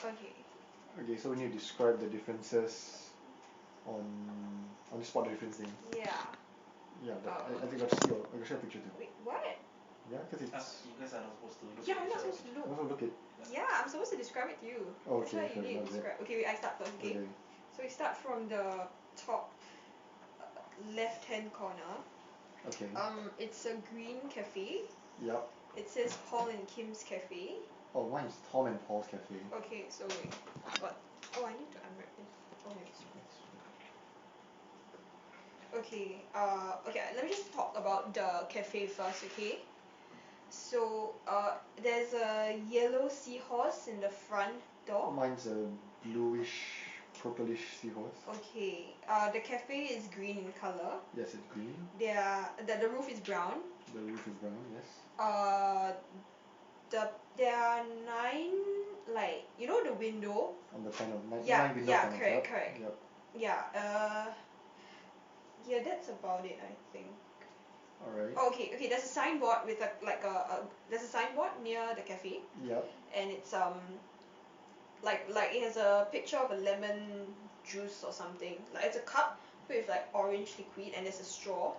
Okay. Okay, so we need to describe the differences on the spot difference thing. Yeah. Yeah, but I think I got to see your picture too. Wait, what? Yeah, cause it's. You guys are not supposed to look Yeah, at I'm each not other. supposed to look. Also look at. Yeah, I'm supposed to describe it to you. That's Okay, why you sorry, need my to bad. describe. Okay, wait, I start first, okay? Okay. So we start from the top left hand corner. Okay. It's a green cafe. Yup. It says Paul and Kim's cafe. Oh, mine is Tom and Paul's cafe. Okay, so wait, what? Oh, I need to unwrap this. Oh, wait. Okay, okay, let me just talk about the cafe first, okay? So, there's a yellow seahorse in the front door. Mine's a bluish, purplish seahorse. Okay, the cafe is green in color. Yes, it's green. The roof is brown. The roof is brown, yes. There are 9, like, you know the window? On the panel, nine window yeah, panels, correct. Yup. Yeah, yeah, that's about it, I think. Alright. Oh, okay, there's a signboard with there's a signboard near the cafe. Yup. And it's like it has a picture of a lemon juice or something. Like it's a cup with like orange liquid and there's a straw.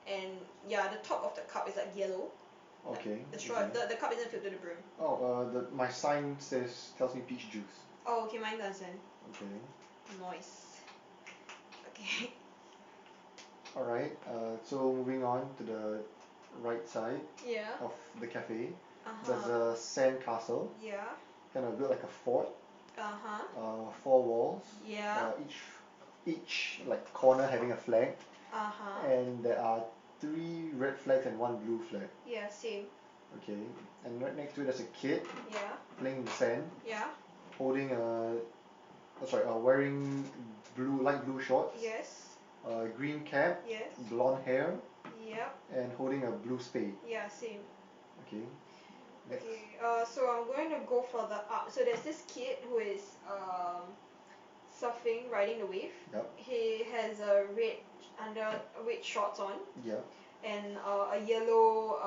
And yeah, the top of the cup is like yellow. Okay. The straw, the cup isn't filled to the brim. Oh, my sign tells me peach juice. Oh, okay, mine doesn't. Okay. Nice. Okay. Alright, so moving on to the right side Yeah. of the cafe. There's Uh-huh. a sand castle, Yeah. kind of built like a fort. Uh-huh. 4 walls. Yeah. Each like corner having a flag. Uh-huh. And there are 3 red flags and 1 blue flag. Yeah, same. Okay, and right next to it there's a kid Yeah. playing in the sand, Yeah. holding wearing light blue shorts. Yes. Green cap. Yes. Blonde hair. Yep. And holding a blue spade. Yeah, same. Okay. Next. Okay, so I'm going to go for the so there's this kid who is surfing, riding the wave. Yup. He has a red shorts on. Yup. And a yellow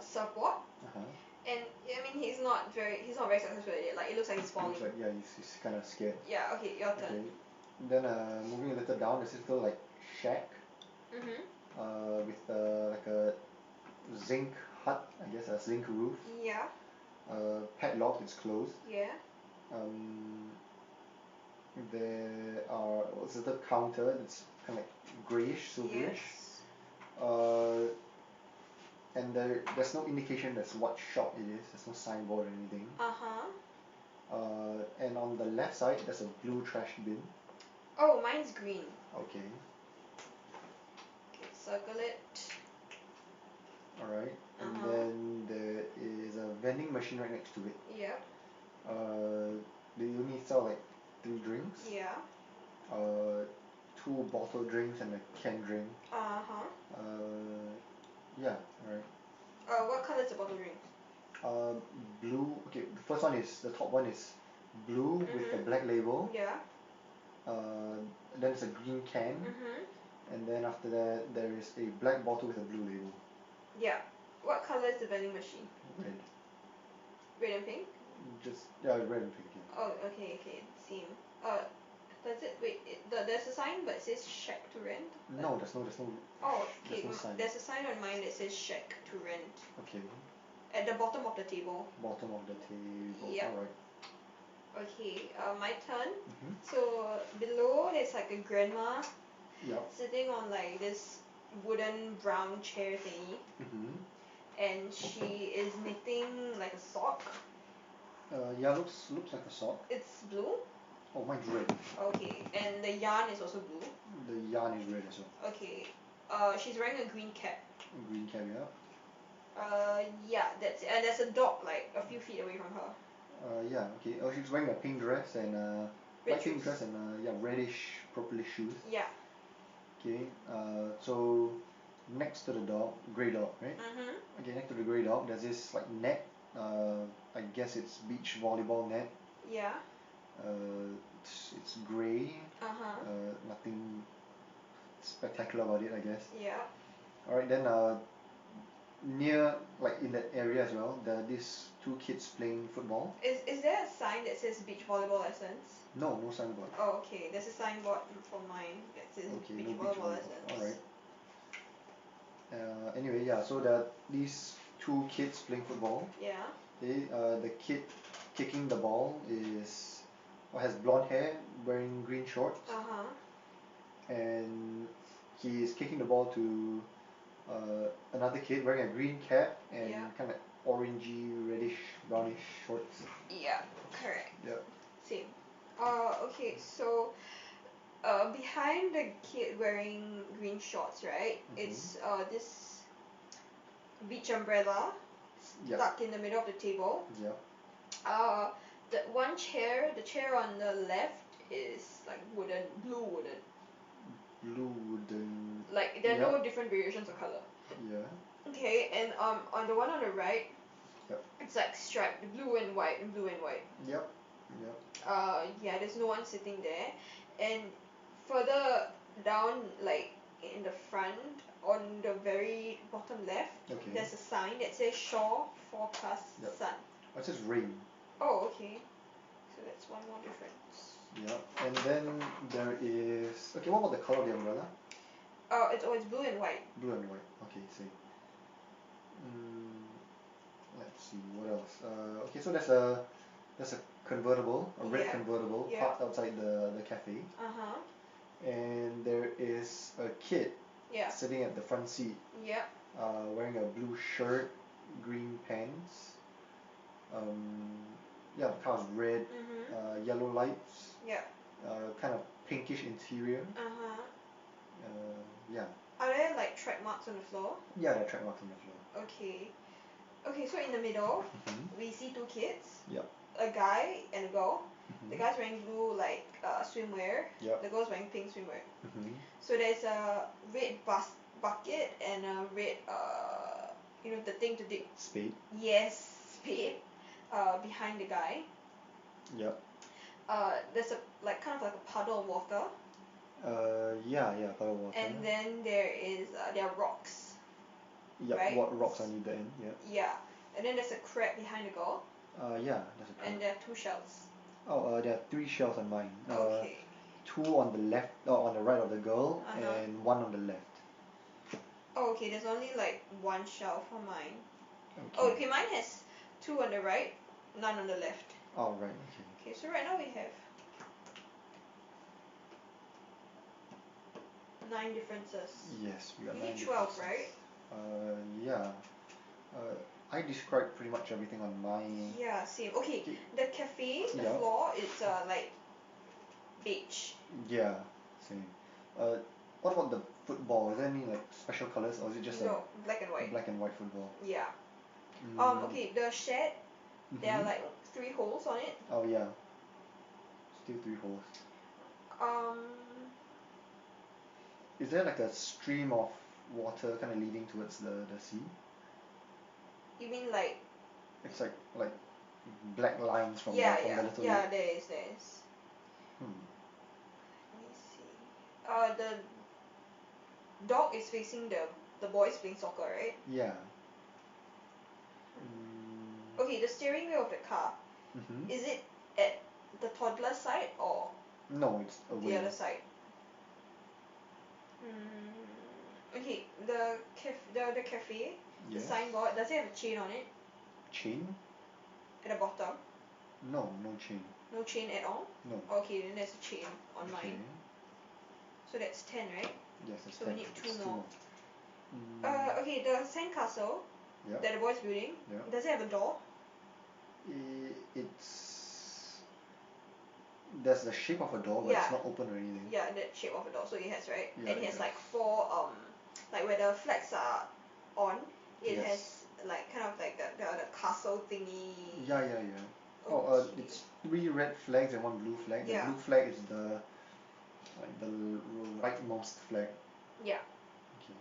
surfboard. And I mean he's not very successful at it. Like it looks like he's falling. Looks like, yeah, he's kind of scared. Yeah. Okay, your turn. Okay. Then moving a little down, there's this little like shack. With like a zinc hut, I guess, a zinc roof. Yeah. Padlocked, it's closed. Yeah. There's a little counter that's kind of like greyish, silverish. Yes. And there's no indication as what shop it is. There's no signboard or anything. And on the left side there's a blue trash bin. Oh, mine's green. Okay. Okay, circle it. Alright. And then there is a vending machine right next to it. Yep. They only sell like 3 drinks. Yeah. 2 bottled drinks and a canned drink. Yeah, alright. What color is the bottle drinks? Blue. Okay, the top one is blue with a black label. Yeah. Then it's a green can. And then after that there is a black bottle with a blue label. Yeah. What color is the vending machine? Red. Red and pink? Red and pink, yeah. Oh, okay, same. There's a sign but it says shack to rent? No, there's no Oh, okay, there's no sign. there's a sign on mine that says shack to rent. Okay. At the bottom of the table. Bottom of the table, Yep. alright. Okay, my turn. So below there's like a grandma Yup. sitting on like this wooden brown chair thingy. And she is knitting like a sock. Yeah, looks like a sock. It's blue. Oh, mine's red. Okay, and the yarn is also blue. The yarn is red as well. Okay, she's wearing a green cap. Green cap, yeah. Yeah, that's it. And there's a dog like a few feet away from her. Yeah, okay. Oh, she's wearing a pink dress and light pink dress and reddish, purplish shoes. Yeah. Okay, so next to the dog, grey dog, right? Okay, next to the grey dog there's this like net. I guess it's beach volleyball net. Yeah. It's grey. Nothing spectacular about it, I guess. Yeah. Alright, then near, like in that area as well, there are these two kids playing football. Is there a sign that says beach volleyball lessons? No, no signboard. Oh, okay. There's a signboard for mine that says Okay, beach no beach volleyball volleyball. lessons. Alright. Anyway, yeah, so there are these two kids playing football. Yeah. Okay, the kid kicking the ball has blonde hair, wearing green shorts, Uh-huh. and he is kicking the ball to another kid wearing a green cap and Yeah. kind of orangey, reddish, brownish shorts. Yeah, correct. Yep. Same. Okay, so behind the kid wearing green shorts, right? It's this beach umbrella Yep. stuck in the middle of the table. Yep. The one chair, the chair on the left is like wooden, blue wooden. Blue wooden. Like there are Yep. no different variations of color. Yeah. Okay, and on the one on the right, Yep. it's like striped, blue and white and blue and white. Yep. Yep. Yeah, there's no one sitting there, and further down, like in the front, on the very bottom left, Okay. there's a sign that says shore forecast Yep. sun. Oh, it says rain. Oh, okay. So that's one more difference. Yeah. And then there is, okay, what about the color of the umbrella? It's blue and white. Blue and white. Okay, same. Let's see, what else? Okay, so there's a convertible, a red Yeah. convertible Yeah. parked outside the cafe, Uh-huh. and there is a kid Yeah. sitting at the front seat, Yep. wearing a blue shirt, green pants. Yeah, the car is red, yellow lights, Yep. kind of pinkish interior. Uh-huh. Yeah. Are there like track marks on the floor? Yeah, there are track marks on the floor. Okay. Okay, so in the middle, Mhm. we see two kids. Yep. A guy and a girl. The Mhm. guy's wearing blue like swimwear. Yep. The girl's wearing pink swimwear. Mhm. So there's a red bucket and a red the thing to dig. Spade. Yes, spade. Behind the guy. Yep. There's a like kind of like a puddle of water. Yeah, puddle of water. And then there are rocks. Yep, right? what rocks on either end, yeah. Yeah. And then there's a crab behind the girl. Yeah, there's a crab. And there are two shells. Oh, there are three shells on mine. Okay. Two on the left, on the right of the girl, and one on the left. Oh, okay, there's only like one shell for mine. Okay. Oh, okay, mine has two on the right, none on the left. Oh, right, okay. Okay, so right now we have 9 differences. Yes, we got We 9 need 12, differences. right? Yeah. I described pretty much everything on my... Yeah, same. Okay, the cafe, the Yeah. floor, it's like beige. Yeah, same. What about the football? Is there any like special colors, or is it just No, black and a white. black and white football? Yeah. Mm. Okay, the shed, there are like 3 holes on it. Oh yeah. Still 3 holes. Is there like a stream of water kind of leading towards the sea? You mean like... It's like black lines from the little yeah, lake. there is. Hmm. Let me see. The dog is facing the boys playing soccer, right? Yeah. Okay, the steering wheel of the car, is it at the toddler side or No, it's away. the other side? Okay, the cafe, the Yes. signboard, does it have a chain on it Chain? at the bottom? No, no chain. No chain at all? No. Okay, then there's a chain on mine. So that's 10, right? Yes, that's So 10. we need It's 2 more. more. Okay, the sandcastle Yep. that the boy's building, Yep. does it have a door? There's the shape of a door, but it's not open or anything. Yeah, that shape of a door, so it has, right? Yeah, And it has has. like 4, like where the flags are on, it Yes. has like kind of like the castle thingy. Yeah. Okay. It's 3 red flags and 1 blue flag. The Yeah. blue flag is the rightmost flag. Yeah. Okay.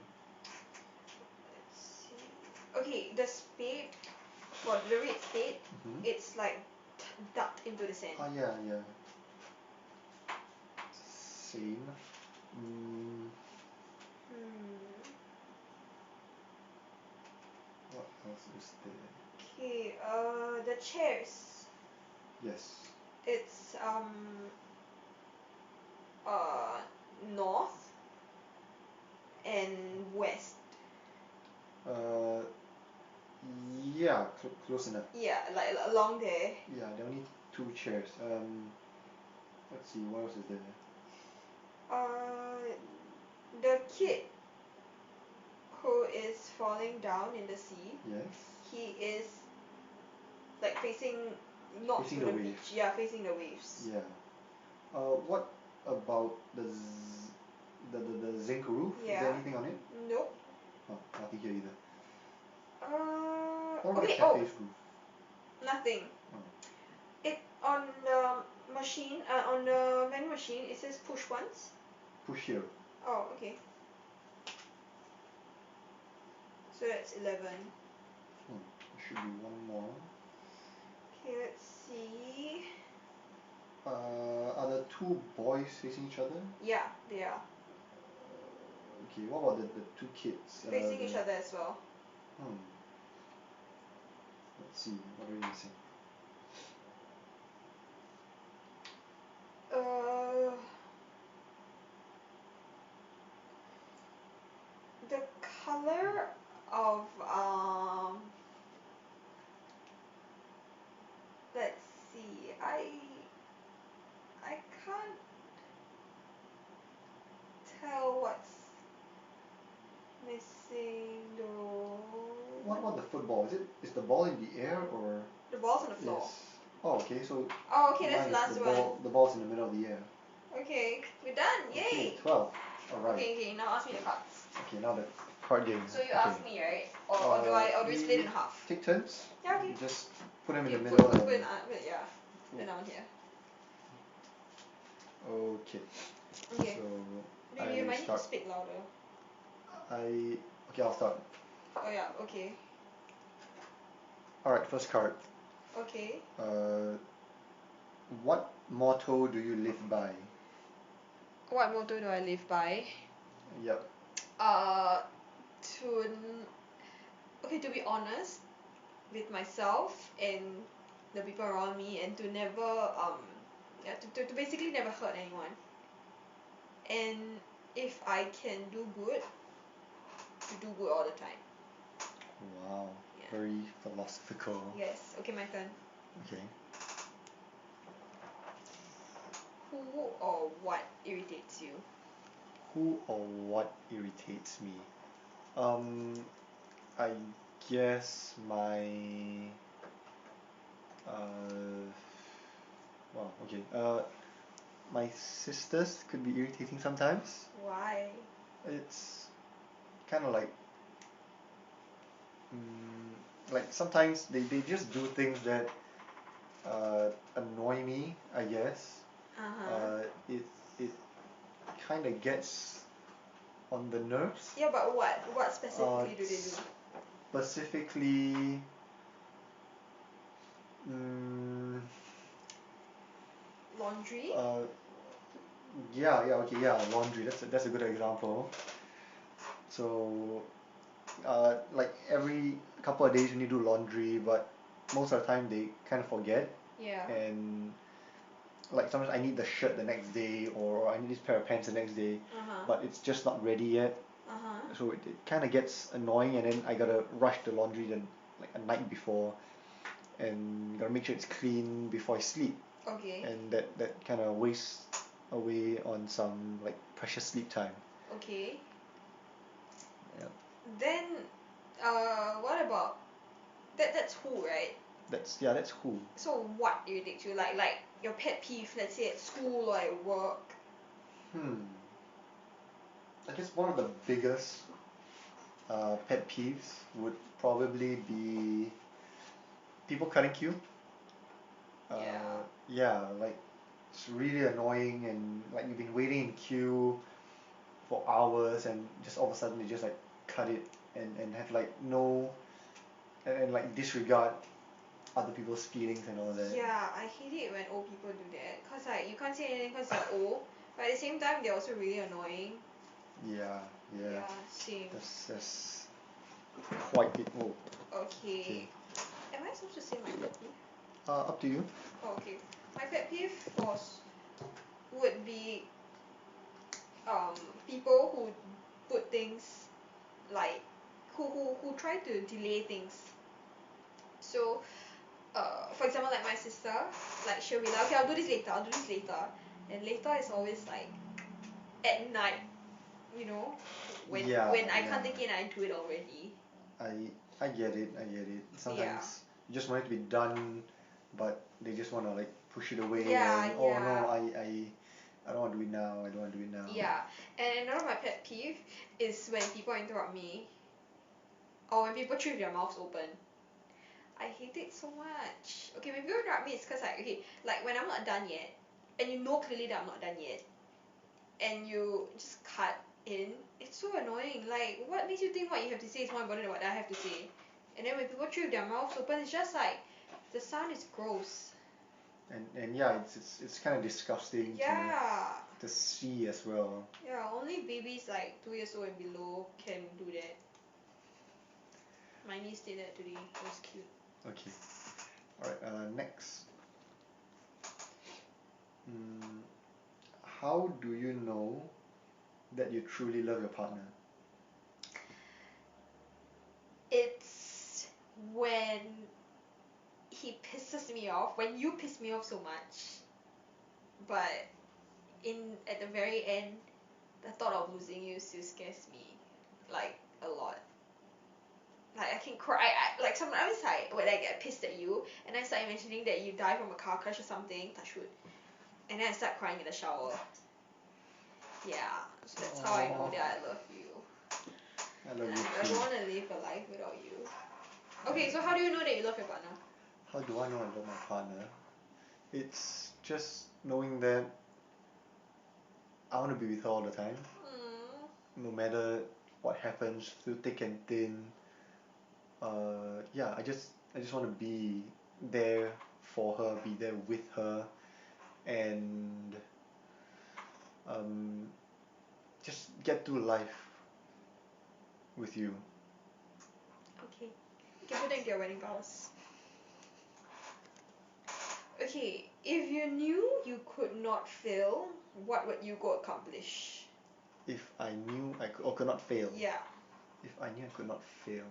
Let's see. Okay, the spade, for the red spade, it's like ducked into the sand. Oh yeah. Same. else is there? Okay, the chairs. Yes. It's uh north and west. Uh, yeah, close enough. Yeah, like along there. Yeah, there are only two chairs. Let's see, what else is there? The kid who is falling down in the sea. Yes. He is like facing not Facing to the the wave. beach. Yeah, facing the waves. Yeah. What about the zinc roof? Is there Yeah. anything on it? Nope. Oh, nothing here either. Uh, What about the okay. Oh, cafe's roof? nothing. Oh. It on the machine. On the vending machine, it says push once. Push here. Oh, okay. So that's 11. There should be one more. Okay, let's see. Are the two boys facing each other? Yeah, they are Okay, what about the two kids? facing each other as well. Hmm. Let's see, what are we missing? The color of let's see. I can't tell what's missing though. What about the football? Is the ball in the air or? The ball's on the floor. Yes. Oh, okay, so Oh, okay, that's mine the is last the one. ball. The ball's in the middle of the air. Okay, we're done. Yay! Okay, 12. Alright. Okay, now ask me the cards. Okay, now the card game. So you Okay. ask me, right? Or do we split in half? Take turns. Yeah, okay. Just put them in You the put middle put and. yeah. Put down here. Okay. Okay. So Maybe you I might need to start. speak louder. Okay, I'll start. Oh yeah, okay. Alright, first card. Okay. What motto do you live by? What motto do I live by? Yep. Uh, to okay, to be honest with myself and the people around me, and to never yeah, to basically never hurt anyone. And if I can do good, to do good all the time. Wow. Yeah. Very philosophical. Yes. Okay, my turn. Okay. Who or what irritates you? Who or what irritates me? I guess my uh wow, okay. My sisters could be irritating sometimes. Why? It's kind of like sometimes they just do things that annoy me, I guess. It kind of gets on the nerves. Yeah, but what specifically do they do? Specifically, mm, Laundry? yeah, laundry. That's a good example. So, like every couple of days when you do laundry, but most of the time they kind of forget. Yeah. And like sometimes I need the shirt the next day, or I need this pair of pants the next day, but it's just not ready yet. So it kind of gets annoying, and then I gotta rush the laundry then like a night before, and gotta make sure it's clean before I sleep. Okay. And that kind of wastes away on some like precious sleep time. Okay. Yeah. Then, what about that's who, right? That's who. So what irritates you? Like your pet peeve, let's say at school or at work. I guess one of the biggest pet peeves would probably be people cutting queue. Yeah. Yeah, like it's really annoying, and like you've been waiting in queue for hours, and just all of a sudden they just like cut it, and have like no and like disregard other people's feelings and all that. Yeah, I hate it when old people do that. Cause like you can't say anything cause they're old, but at the same time they're also really annoying. Yeah. Yeah, same. That's quite it. Oh, Okay. Am I supposed to say my pet peeve? Up to you. Oh, okay. My pet peeve would be um people who put things like who try to delay things. So for example, like my sister, like she'll be like, okay, I'll do this later, and later is always like at night, you know, when Yeah, when I yeah. can't take it and I do it already. I get it. I get it. Yeah. Sometimes you just want it to be done, but they just wanna like push it away Yeah, and oh no, yeah. I don't want to do it now. I don't want to do it now. Yeah, and another of my pet peeve is when people interrupt me or when people chew with their mouths open. I hate it so much. Okay, when people interrupt me, it's cause like okay, like when I'm not done yet, and you know clearly that I'm not done yet, and you just cut in, it's so annoying. Like, what makes you think what you have to say is more important than what I have to say? And then when people chew with their mouths open, it's just like the sound is gross. And yeah, it's kind of disgusting Yeah. to see as well. Yeah, only babies like 2 years old and below can do that. My niece did that today. It was cute. Okay. Alright, next. How do you know that you truly love your partner? It's when he pisses me off, when you piss me off so much, but at the very end, the thought of losing you still scares me, like, a lot. Like, I can cry, like sometimes like when I get pissed at you and I start imagining that you die from a car crash or something, touch wood, and then I start crying in the shower. Yeah, so that's how I know that I love you. I love And you I too. don't want to live a life without you. Okay, so how do you know that you love your partner? How do I know I love my partner? It's just knowing that I want to be with her all the time. No matter what happens, through thick and thin. Yeah, I just want to be there for her, be there with her, and um, just get through life with you. Okay, you can put that into your wedding vows. Okay, if you knew you could not fail, what would you go accomplish? If I knew I could not fail. Yeah. If I knew I could not fail.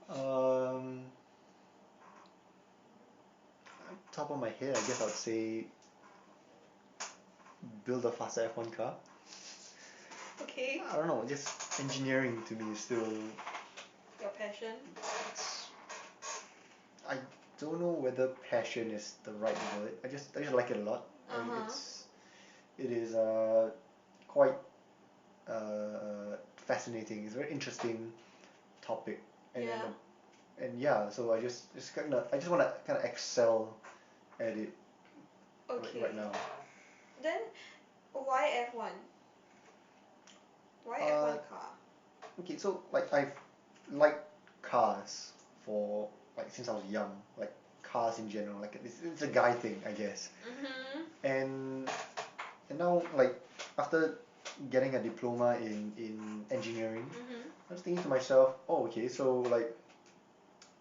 Um, Top of my head, I guess I would say build a faster F1 car. Okay. I don't know, just engineering to me is still. Your passion? I don't know whether passion is the right word. I just like it a lot. And it is quite fascinating. It's a very interesting topic. And Yeah. and yeah, so I just want to kind of excel at it Okay. right now. Then why F1? Why F1 car? Okay, so like I've liked cars for like since I was young, like cars in general, like it's a guy thing, I guess. And now like after getting a diploma in engineering, I was thinking to myself, oh okay, so like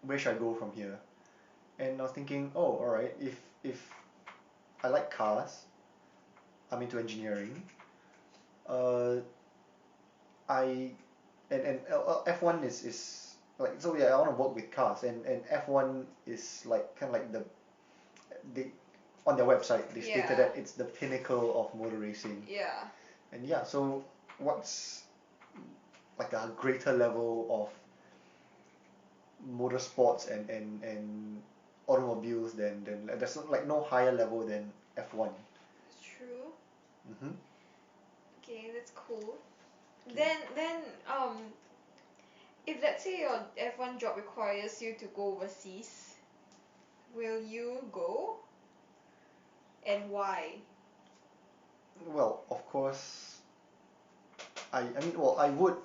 where should I go from here? And I was thinking, oh alright, if I like cars, I'm into engineering, uh I and F1 is like, so yeah, I want to work with cars, and F1 is like kind of like they on their website they stated that it's the pinnacle of motor racing. Yeah. And yeah, so what's like a greater level of motorsports and automobiles than there's like no higher level than F1. It's true. Mhm. Okay, that's cool. Then if let's say your F1 job requires you to go overseas, will you go? And why? Well, of course, I mean, well, I would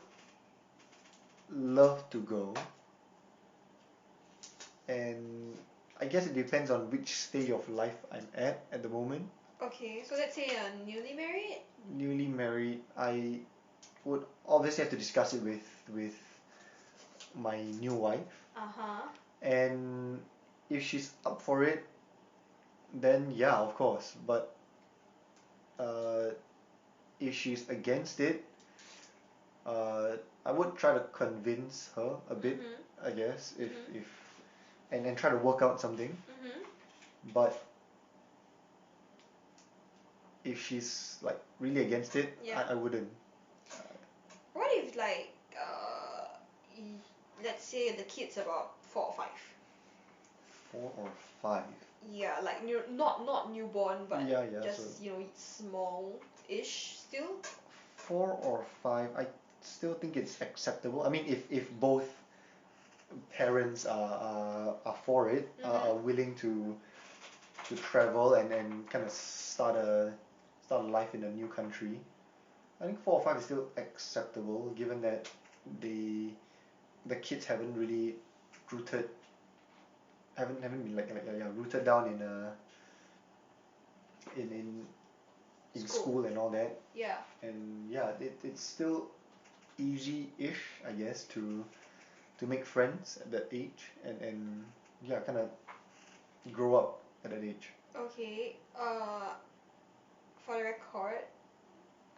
love to go, and I guess it depends on which stage of life I'm at the moment. Okay, so let's say you're newly married? Newly married, I would obviously have to discuss it with my new wife. Uh-huh. And if she's up for it, then yeah, of course. But uh, if she's against it, uh, I would try to convince her a bit, I guess, if and try to work out something. But if she's like really against it, Yeah. I wouldn't. What if like let's say the kid's about 4 or 5? 4 or 5. Yeah, like not newborn, but Yeah, just so small-ish still. 4 or 5, I still think it's acceptable. I mean, if both parents are for it, are willing to travel and kind of start a life in a new country, I think 4 or 5 is still acceptable, given that the kids haven't really rooted haven't been like yeah, rooted down in in school and all that. Yeah. And yeah, it's still easy-ish, I guess, to make friends at that age and yeah, kind of grow up at that age. Okay. For the record,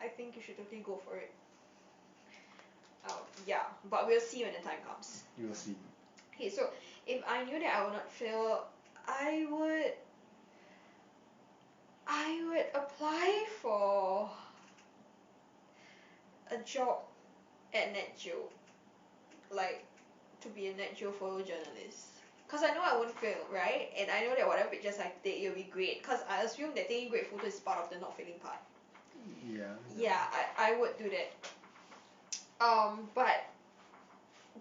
I think you should totally go for it. Yeah, but we'll see when the time comes. You will see. Okay, so if I knew that I would not fail, I would apply for a job at Nat Geo, like to be a Nat Geo photojournalist. Cause I know I won't fail, right? And I know that whatever pictures I take, it'll be great. Cause I assume that taking great photos is part of the not failing part. Yeah. Yeah, I would do that. But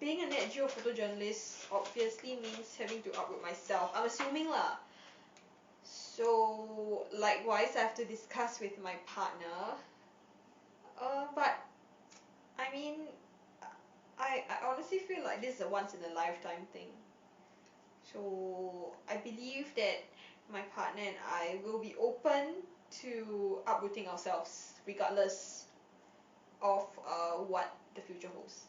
being a Nat Geo photojournalist obviously means having to upload myself. I'm assuming lah. So likewise, I have to discuss with my partner. But I mean, I honestly feel like this is a once in a lifetime thing. So I believe that my partner and I will be open to uprooting ourselves regardless of what the future holds.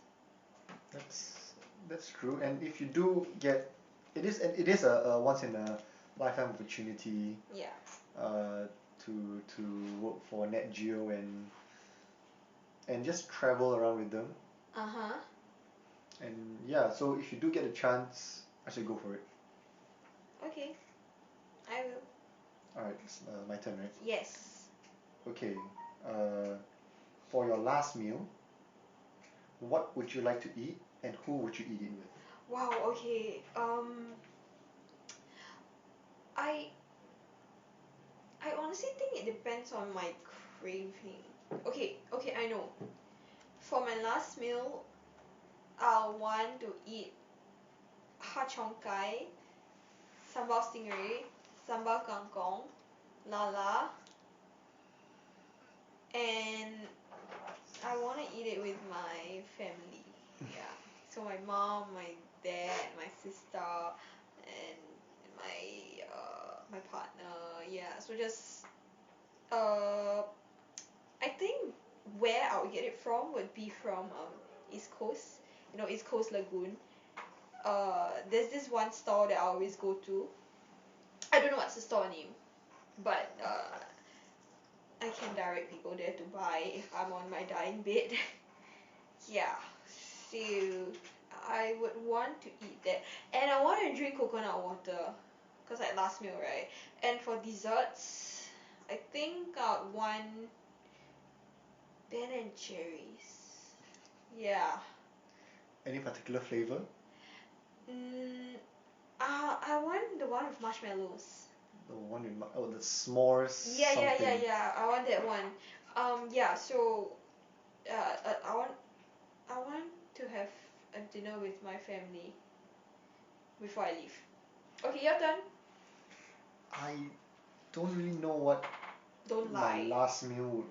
That's true. And if you do get, it is a once in a lifetime opportunity. Yeah. To work for Nat Geo and just travel around with them. Uh-huh. And yeah, so if you do get a chance, I should go for it. Okay. I will. Alright, it's my turn, right? Yes. Okay. For your last meal, what would you like to eat and who would you eat it with? Wow, okay. I honestly think it depends on my craving. Okay, I know. For my last meal, I'll want to eat har cheong gai, sambal stingray, sambal kangkong, lala, and I want to eat it with my family. Yeah. So my mom, my dad, my sister, and my partner. Yeah. So just I think where I would get it from would be from East Coast. East Coast Lagoon. There's this one store that I always go to. I don't know what's the store name, but I can direct people there to buy if I'm on my dying bed. Yeah, so I would want to eat that, and I want to drink coconut water, cause like last meal, right? And for desserts, I think I'd want Ben and Jerry's. Yeah. Any particular flavor? I want the one with marshmallows. The one with the s'mores Yeah, something. yeah. I want that one. Yeah. So, I want to have a dinner with my family before I leave. Okay, your turn. I don't really know what Don't my lie. last meal would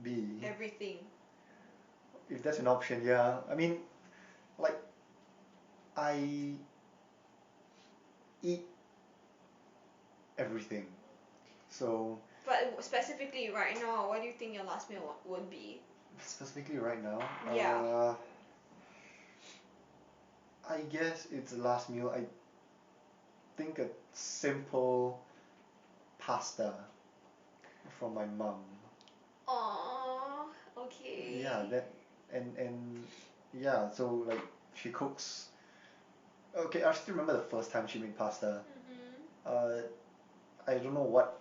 be. Everything. If that's an option, yeah. I mean, like, I eat everything. So. But specifically right now, what do you think your last meal would be? Specifically right now. Yeah. I guess it's the last meal. I think a simple pasta from my mum. Aww, okay. Yeah, that and yeah, so like she cooks. Okay, I still remember the first time she made pasta. Uh, I don't know what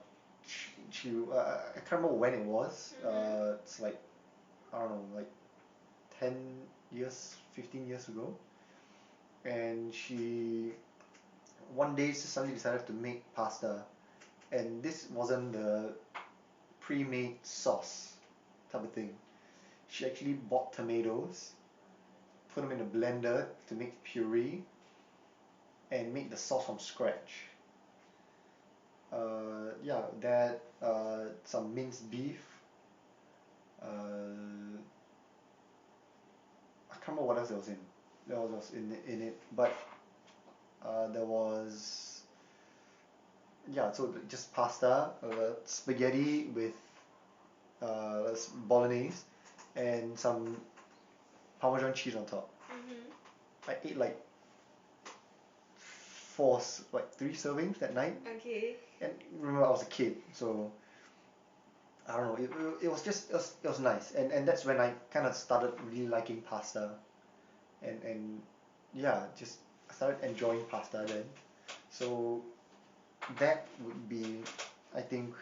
I can't remember when it was. It's like I don't know, like 10 years, 15 years ago. And she one day suddenly decided to make pasta, and this wasn't the pre-made sauce type of thing. She actually bought tomatoes, put them in a blender to make puree, and make the sauce from scratch. Yeah, that some minced beef. I can't remember what else there was in. There was in it, but there was yeah. So just pasta, spaghetti with bolognese, and some Parmesan cheese on top. I ate like like 3 servings that night. Okay. And remember I was a kid, so I don't know. It was just it was nice, and that's when I kind of started really liking pasta, and yeah, just I started enjoying pasta then. So that would be, I think,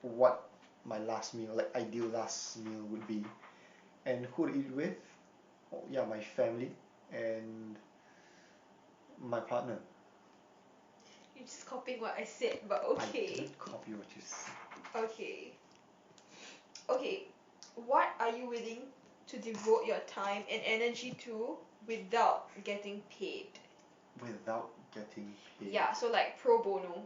what my last meal, like ideal last meal would be. And who to eat with? Oh, yeah, my family and my partner. You're just copying what I said, but I okay. didn't copy what you said. Okay. Okay. What are you willing to devote your time and energy to without getting paid? Without getting paid. Yeah, so like pro bono.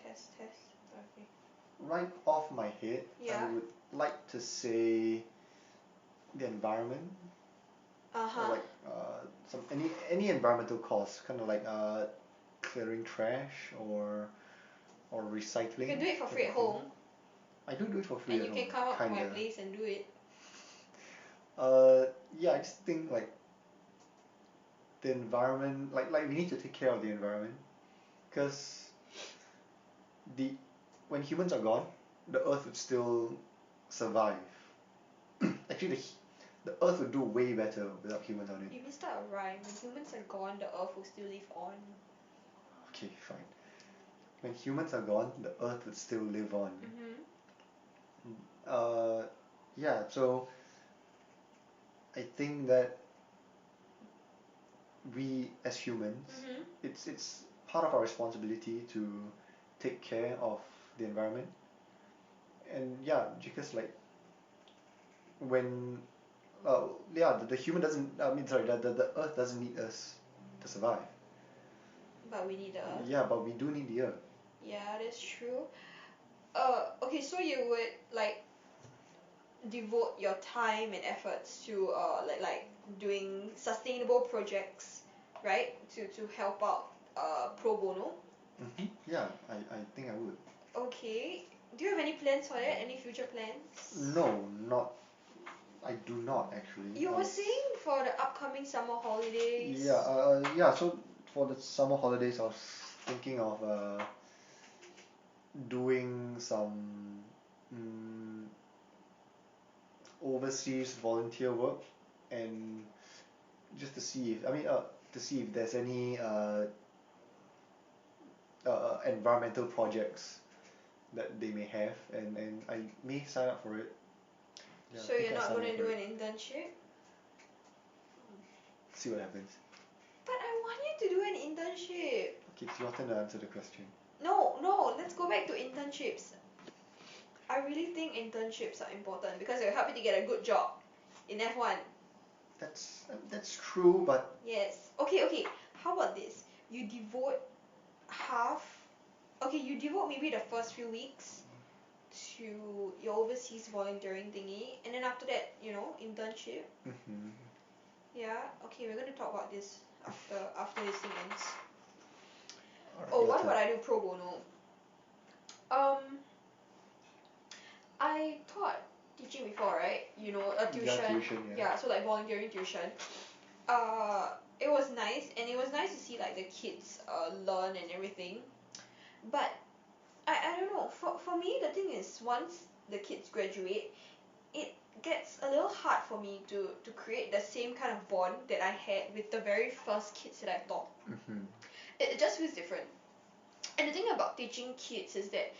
Test. Okay. Right off my head, Yeah. I would like to say the environment. Or like some any environmental cause, kind of like clearing trash or recycling. You can do it for free at home. I do it for free And at you home. can come up to my Kinda. place and do it. Yeah, I just think like the environment, like we need to take care of the environment, because the when humans are gone, the earth would still survive. Actually, the earth would do way better without humans on it. You missed out a rhyme. When humans are gone, the earth will still live on. Okay, fine. When humans are gone, the earth would still live on. Yeah, so I think that we as humans, it's part of our responsibility to take care of the environment. And yeah, because like when yeah, the human doesn't, I mean sorry, the earth doesn't need us to survive. But we need the earth. Yeah, but we do need the earth. Yeah, that's true. Okay, so you would like devote your time and efforts to like doing sustainable projects, right? To help out pro bono. Yeah, I think I would. Okay. Do you have any plans for that? Any future plans? No, not. I do not actually. You were saying for the upcoming summer holidays. Yeah, yeah. So for the summer holidays, I was thinking of doing some overseas volunteer work, and just to see if to see if there's any environmental projects that they may have, and I may sign up for it. Yeah, So I think you're I'll not sign gonna up for do it. an internship? See what happens. But I want you to do an internship. Okay, it's your turn to answer the question. No, let's go back to internships. I really think internships are important because they'll help you to get a good job in F1. That's true, but Yes. Okay. How about this? You devote you devote maybe the first few weeks to your overseas volunteering thingy, and then after that, internship. Yeah. Okay, we're gonna talk about this after this thing ends. Alright, What about I do pro bono? Um, I thought teaching before, right? You know, a tuition. Yeah, tuition, yeah. Yeah, so like volunteering tuition. It was nice, and it was nice to see like the kids learn and everything. But I don't know. For me, the thing is, once the kids graduate, it gets a little hard for me to create the same kind of bond that I had with the very first kids that I taught. It just feels different. And the thing about teaching kids is that,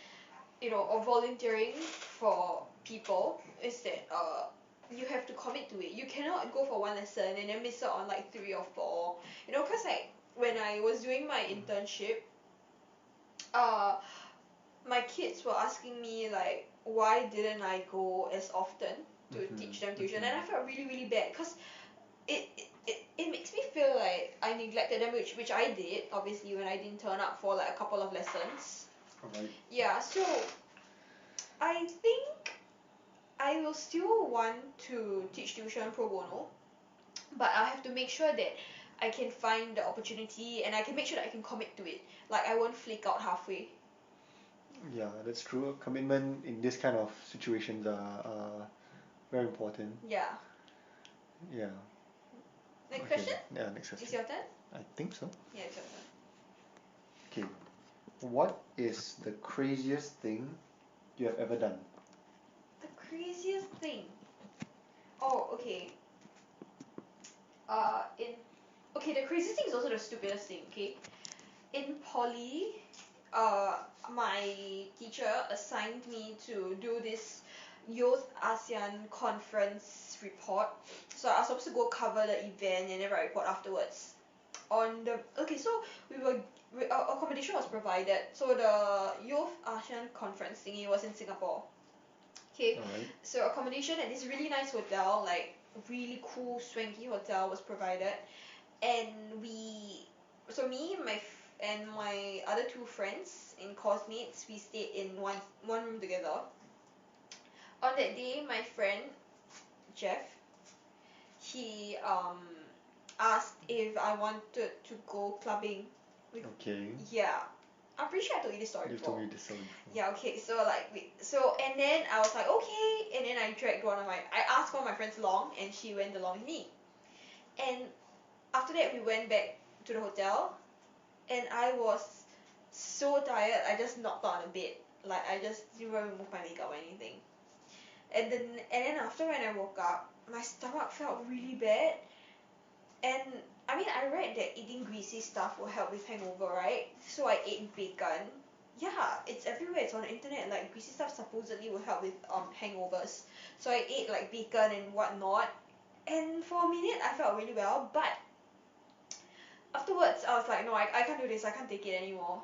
you know, or volunteering for people is that you have to commit to it. You cannot go for one lesson and then miss out on like 3 or 4. You know, cause like when I was doing my internship, uh, my kids were asking me like why didn't I go as often to teach them tuition, and I felt really really bad because it makes me feel like I neglected them, which I did obviously when I didn't turn up for like a couple of lessons. Alright. Yeah, so I think I will still want to teach tuition pro bono, but I have to make sure that I can find the opportunity and I can make sure that I can commit to it. Like I won't flake out halfway. Yeah, that's true. Commitment in this kind of situations are very important. Yeah. Yeah. Next Okay. question? Yeah, next question. It's your turn? I think so. Yeah, it's your turn. Okay. What is the craziest thing you have ever done? The craziest thing. Oh, okay. The craziest thing is also the stupidest thing, okay? In poly, my teacher assigned me to do this Youth ASEAN conference report. So I was supposed to go cover the event and then write a report afterwards. So accommodation was provided. So the Youth ASEAN conference thingy was in Singapore. Okay, so accommodation at this really nice hotel, like really cool swanky hotel was provided, and me, and my other 2 friends in course mates, we stayed in one room together. On that day, my friend Jeff, he asked if I wanted to go clubbing. Okay. Yeah, I'm pretty sure I told you this story You've before. told me this story before. Yeah, okay, and then I was like, okay, and then I asked one of my friends along, and she went along with me. And after that, we went back to the hotel, and I was so tired, I just knocked out on the bed. Like, I just didn't even move my leg up or anything. And then after when I woke up, my stomach felt really bad, and I mean, I read that eating greasy stuff will help with hangover, right? So I ate bacon. Yeah, it's everywhere. It's on the internet. Like greasy stuff supposedly will help with hangovers. So I ate like bacon and whatnot, and for a minute I felt really well. But afterwards I was like, no, I can't do this. I can't take it anymore.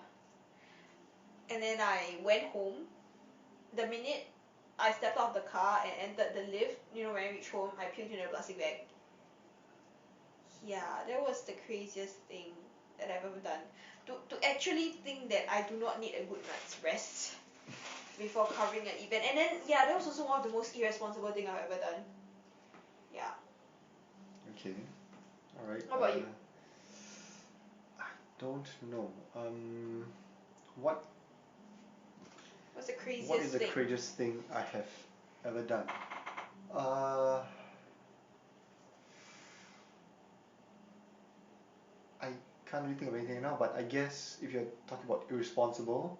And then I went home. The minute I stepped out of the car and entered the lift, you know, when I reached home, I puked in a plastic bag. Yeah, that was the craziest thing that I've ever done. To actually think that I do not need a good night's rest before covering an event. And then, yeah, that was also one of the most irresponsible thing I've ever done. Yeah. Okay. Alright. How about you? I don't know. What What's the craziest What is the thing? craziest thing I have ever done? Uh, I can't really think of anything now, but I guess if you're talking about irresponsible,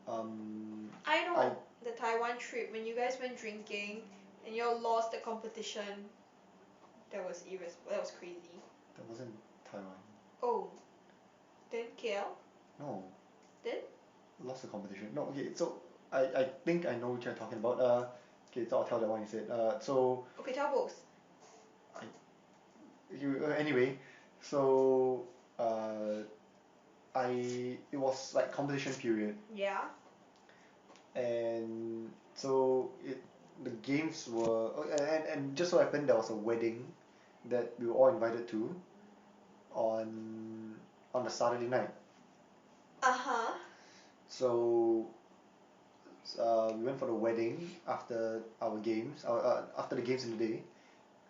I know the Taiwan trip when you guys went drinking and you all lost the competition. That was crazy. That wasn't Taiwan. Oh, then KL? No. Then? Lost the competition. No, okay, so I think I know what you're talking about. Okay, so I'll tell that one instead. Okay, tell both. Anyway, so it was like competition period. Yeah. And so the games were and just so happened there was a wedding that we were all invited to on a Saturday night. Uh-huh. So we went for the wedding after our games, after the games in the day,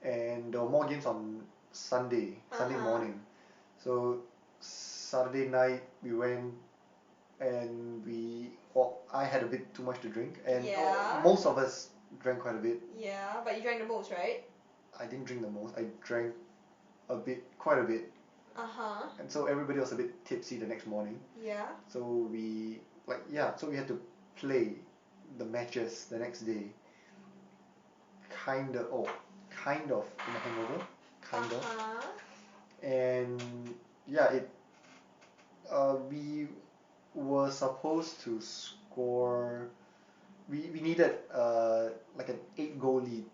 and there were more games on Sunday morning. So Saturday night we went, and I had a bit too much to drink, and Yeah. most of us drank quite a bit. Yeah, but you drank the most, right? I didn't drink the most. I drank quite a bit. Uh-huh. And so everybody was a bit tipsy the next morning. Yeah. So we so we had to play the matches the next day. Kind of in a hangover, kind of. And yeah, we were supposed to score. We needed like an 8 goal lead,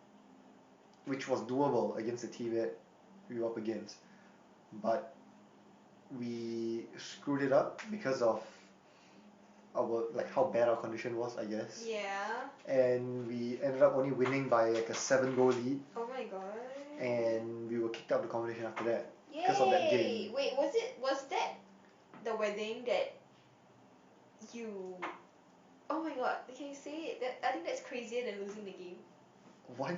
which was doable against the team that we were up against, but we screwed it up because of our how bad our condition was, I guess. Yeah. And we ended up only winning by like a 7 goal lead. Oh my god. And we were kicked out of the competition after that because of that game. Wait, was that the wedding that you? Oh my god, can you say it? I think that's crazier than losing the game. What?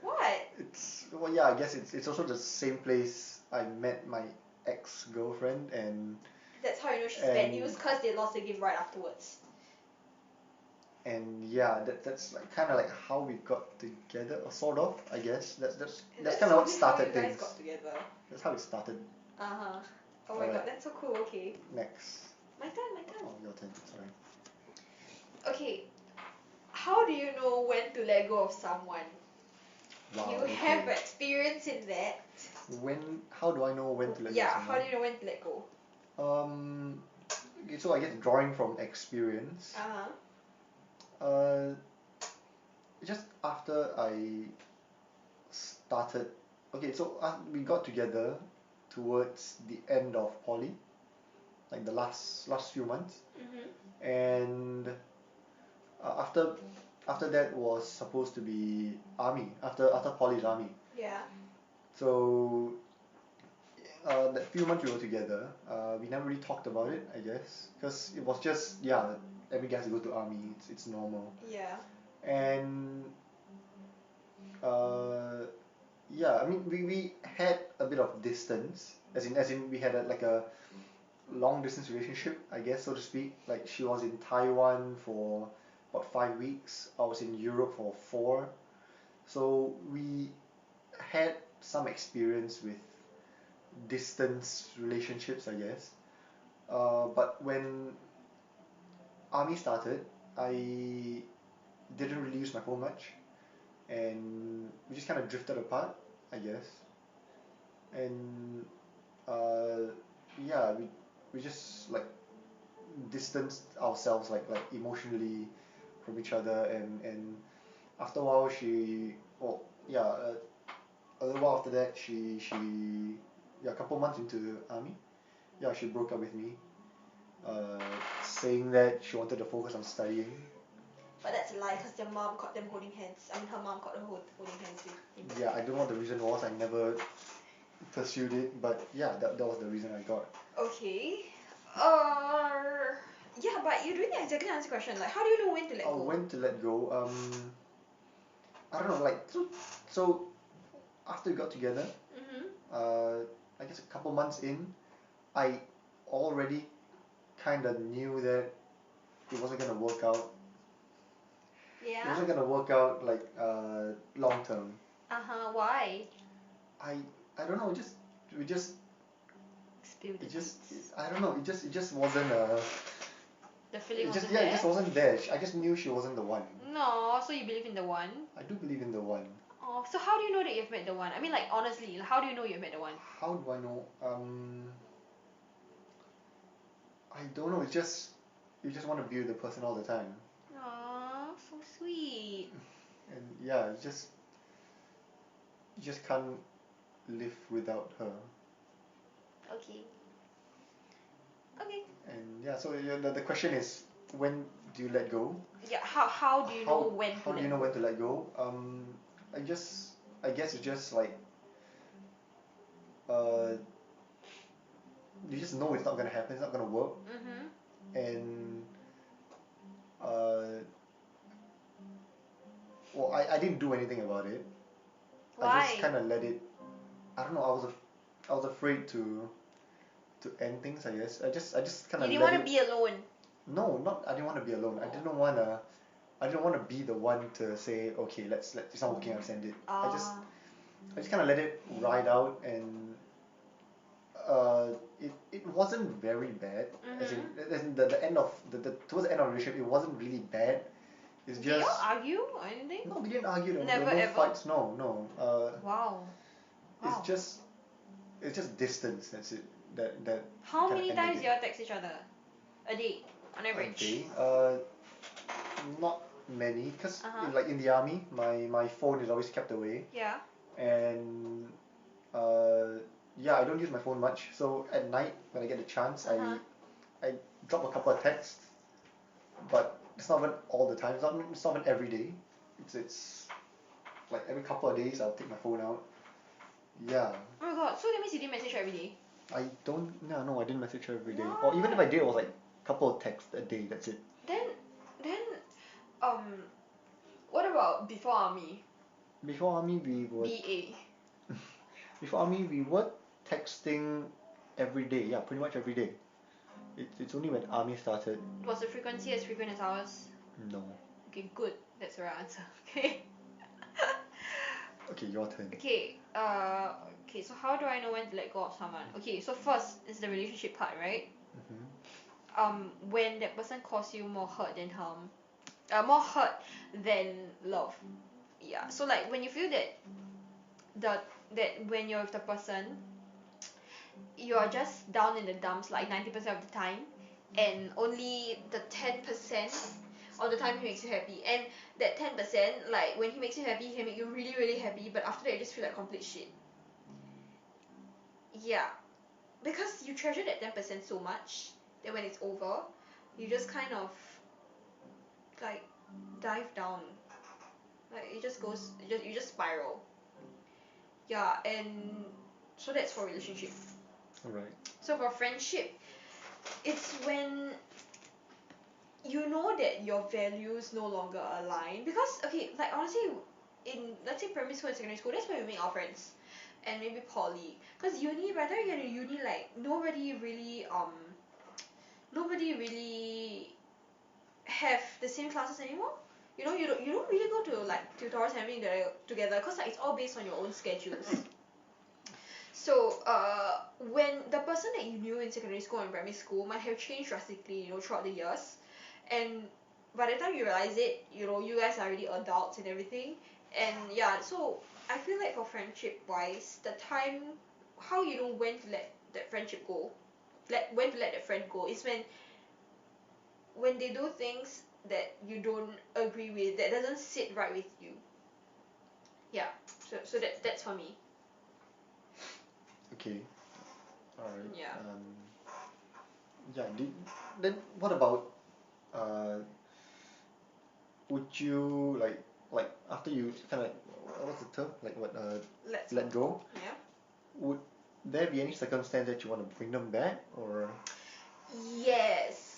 What? Yeah, I guess it's also the same place I met my ex-girlfriend, and that's how you know she's bad news, because they lost the game right afterwards. And yeah, that's like kind of like how we got together, or sort of, I guess. That's kind of what started things. Got together. That's how it started. Uh-huh. Oh my god, that's so cool. Okay. Next. My turn. Oh, your turn. Sorry. Okay. How do you know when to let go of someone? Wow. You have experience in that. How do I know when to let go of someone? Yeah, how do you know when to let go? Okay, so I guess drawing from experience. Just after I started, okay, so we got together towards the end of poly, like the last few months. And after that was supposed to be army. After poly is army. Yeah. So that few months we were together, we never really talked about it, I guess, because it was just every guy has to go to army. It's normal. Yeah. And I mean we had a bit of distance, as in we had like a long distance relationship, I guess, so to speak. Like she was in Taiwan for about 5 weeks. I was in Europe for 4. So we had some experience with distance relationships, I guess. But when army started, I didn't really use my phone much, and we just kind of drifted apart, I guess. And we just like distanced ourselves, like emotionally, from each other. And after a while a little while after that, a couple months into the army, she broke up with me, saying that she wanted to focus on studying. But that's a lie, because their mom caught them holding hands. I mean, her mom caught them holding hands with him. Yeah, I don't know what the reason was. I never pursued it, but yeah, that was the reason I got. Okay. Yeah, but you didn't exactly answer the question. Like, how do you know when to let go? When to let go? I don't know. Like, so after we got together, I guess a couple months in, I already kind of knew that it wasn't gonna work out. Yeah. It wasn't gonna work out like long term. Why? I don't know. We just. Spill the beans. I don't know. It just wasn't the feeling wasn't there? It just wasn't there. I just knew she wasn't the one. No, so you believe in the one? I do believe in the one. Oh, so how do you know that you've met the one? I mean, like, honestly, how do you know you've met the one? How do I know? I don't know. It's just you just want to be with the person all the time. Aww, so sweet. And yeah, you just can't live without her. Okay. And yeah, so the question is, when do you let go? Yeah, how do you know when to let go? How do you know when to let go? I guess it's just like you just know it's not gonna happen, it's not gonna work. And well, I didn't do anything about it. Why? I just kind of let it. I don't know. I was afraid to end things, I guess. I just kind of. You didn't want to be alone. No, not. I didn't want to be alone. I didn't wanna. I didn't want to be the one to say, okay, let's it's not working, I'll send it. I just kind of let it ride out, and uh, it wasn't very bad. As in the end of the towards the end of the relationship, it wasn't really bad. It's Did you just all argue or anything? no, we didn't argue. There Never were no ever? fights. No, no. Wow. It's Wow. just distance. That's it. That How kind of many ended times it. do y'all text each other a day on A average? day. Not many, cause Uh-huh. like in the army, my phone is always kept away, Yeah. and yeah, I don't use my phone much. So at night when I get the chance, Uh-huh. I drop a couple of texts, but it's not even all the time. It's not even every day. It's like every couple of days I'll take my phone out. Yeah. Oh my god, so that means you didn't message her every day? I don't. No, I didn't message her every day. Or even if I did, it was like a couple of texts a day. That's it. Then um what about before army? Before army, we were BA. before army we were texting every day. Yeah, pretty much every day. It's only when army started. Was the frequency as frequent as ours? No. Okay, good. That's the right answer. Okay. Okay, your turn. Okay, okay, so how do I know when to let go of someone? Okay, so first is the relationship part, right? When that person cause you more hurt than harm, more hurt than love. Yeah. So like when you feel that that when you're with the person, you're just down in the dumps like 90% of the time, and only the 10% of the time he makes you happy. And that 10%, like when he makes you happy, he can make you really, really happy, but after that you just feel like complete shit. Yeah. Because you treasure that 10% so much that when it's over, you just kind of like dive down. Like it just goes, you just spiral. Yeah, and so that's for relationship. Alright. So for friendship, it's when you know that your values no longer align. Because okay, like honestly, in let's say primary school and secondary school, that's when we make our friends, and maybe poly. Cause uni, by the time you get to uni, like nobody really have the same classes anymore. You know, you don't really go to like tutorials and everything together, cause like it's all based on your own schedules. So when the person that you knew in secondary school and primary school might have changed drastically, you know, throughout the years, and by the time you realize it, you know, you guys are already adults and everything, and yeah, so I feel like for friendship wise, the time, how you know when to let that friendship go, when to let that friend go, is when they do things that you don't agree with, that doesn't sit right with you. Yeah, so that's for me. Okay. Alright. Yeah. Yeah. Then what about would you like after you kind of what's the term, like what let go? Yeah. Would there be any circumstance that you want to bring them back, or? Yes.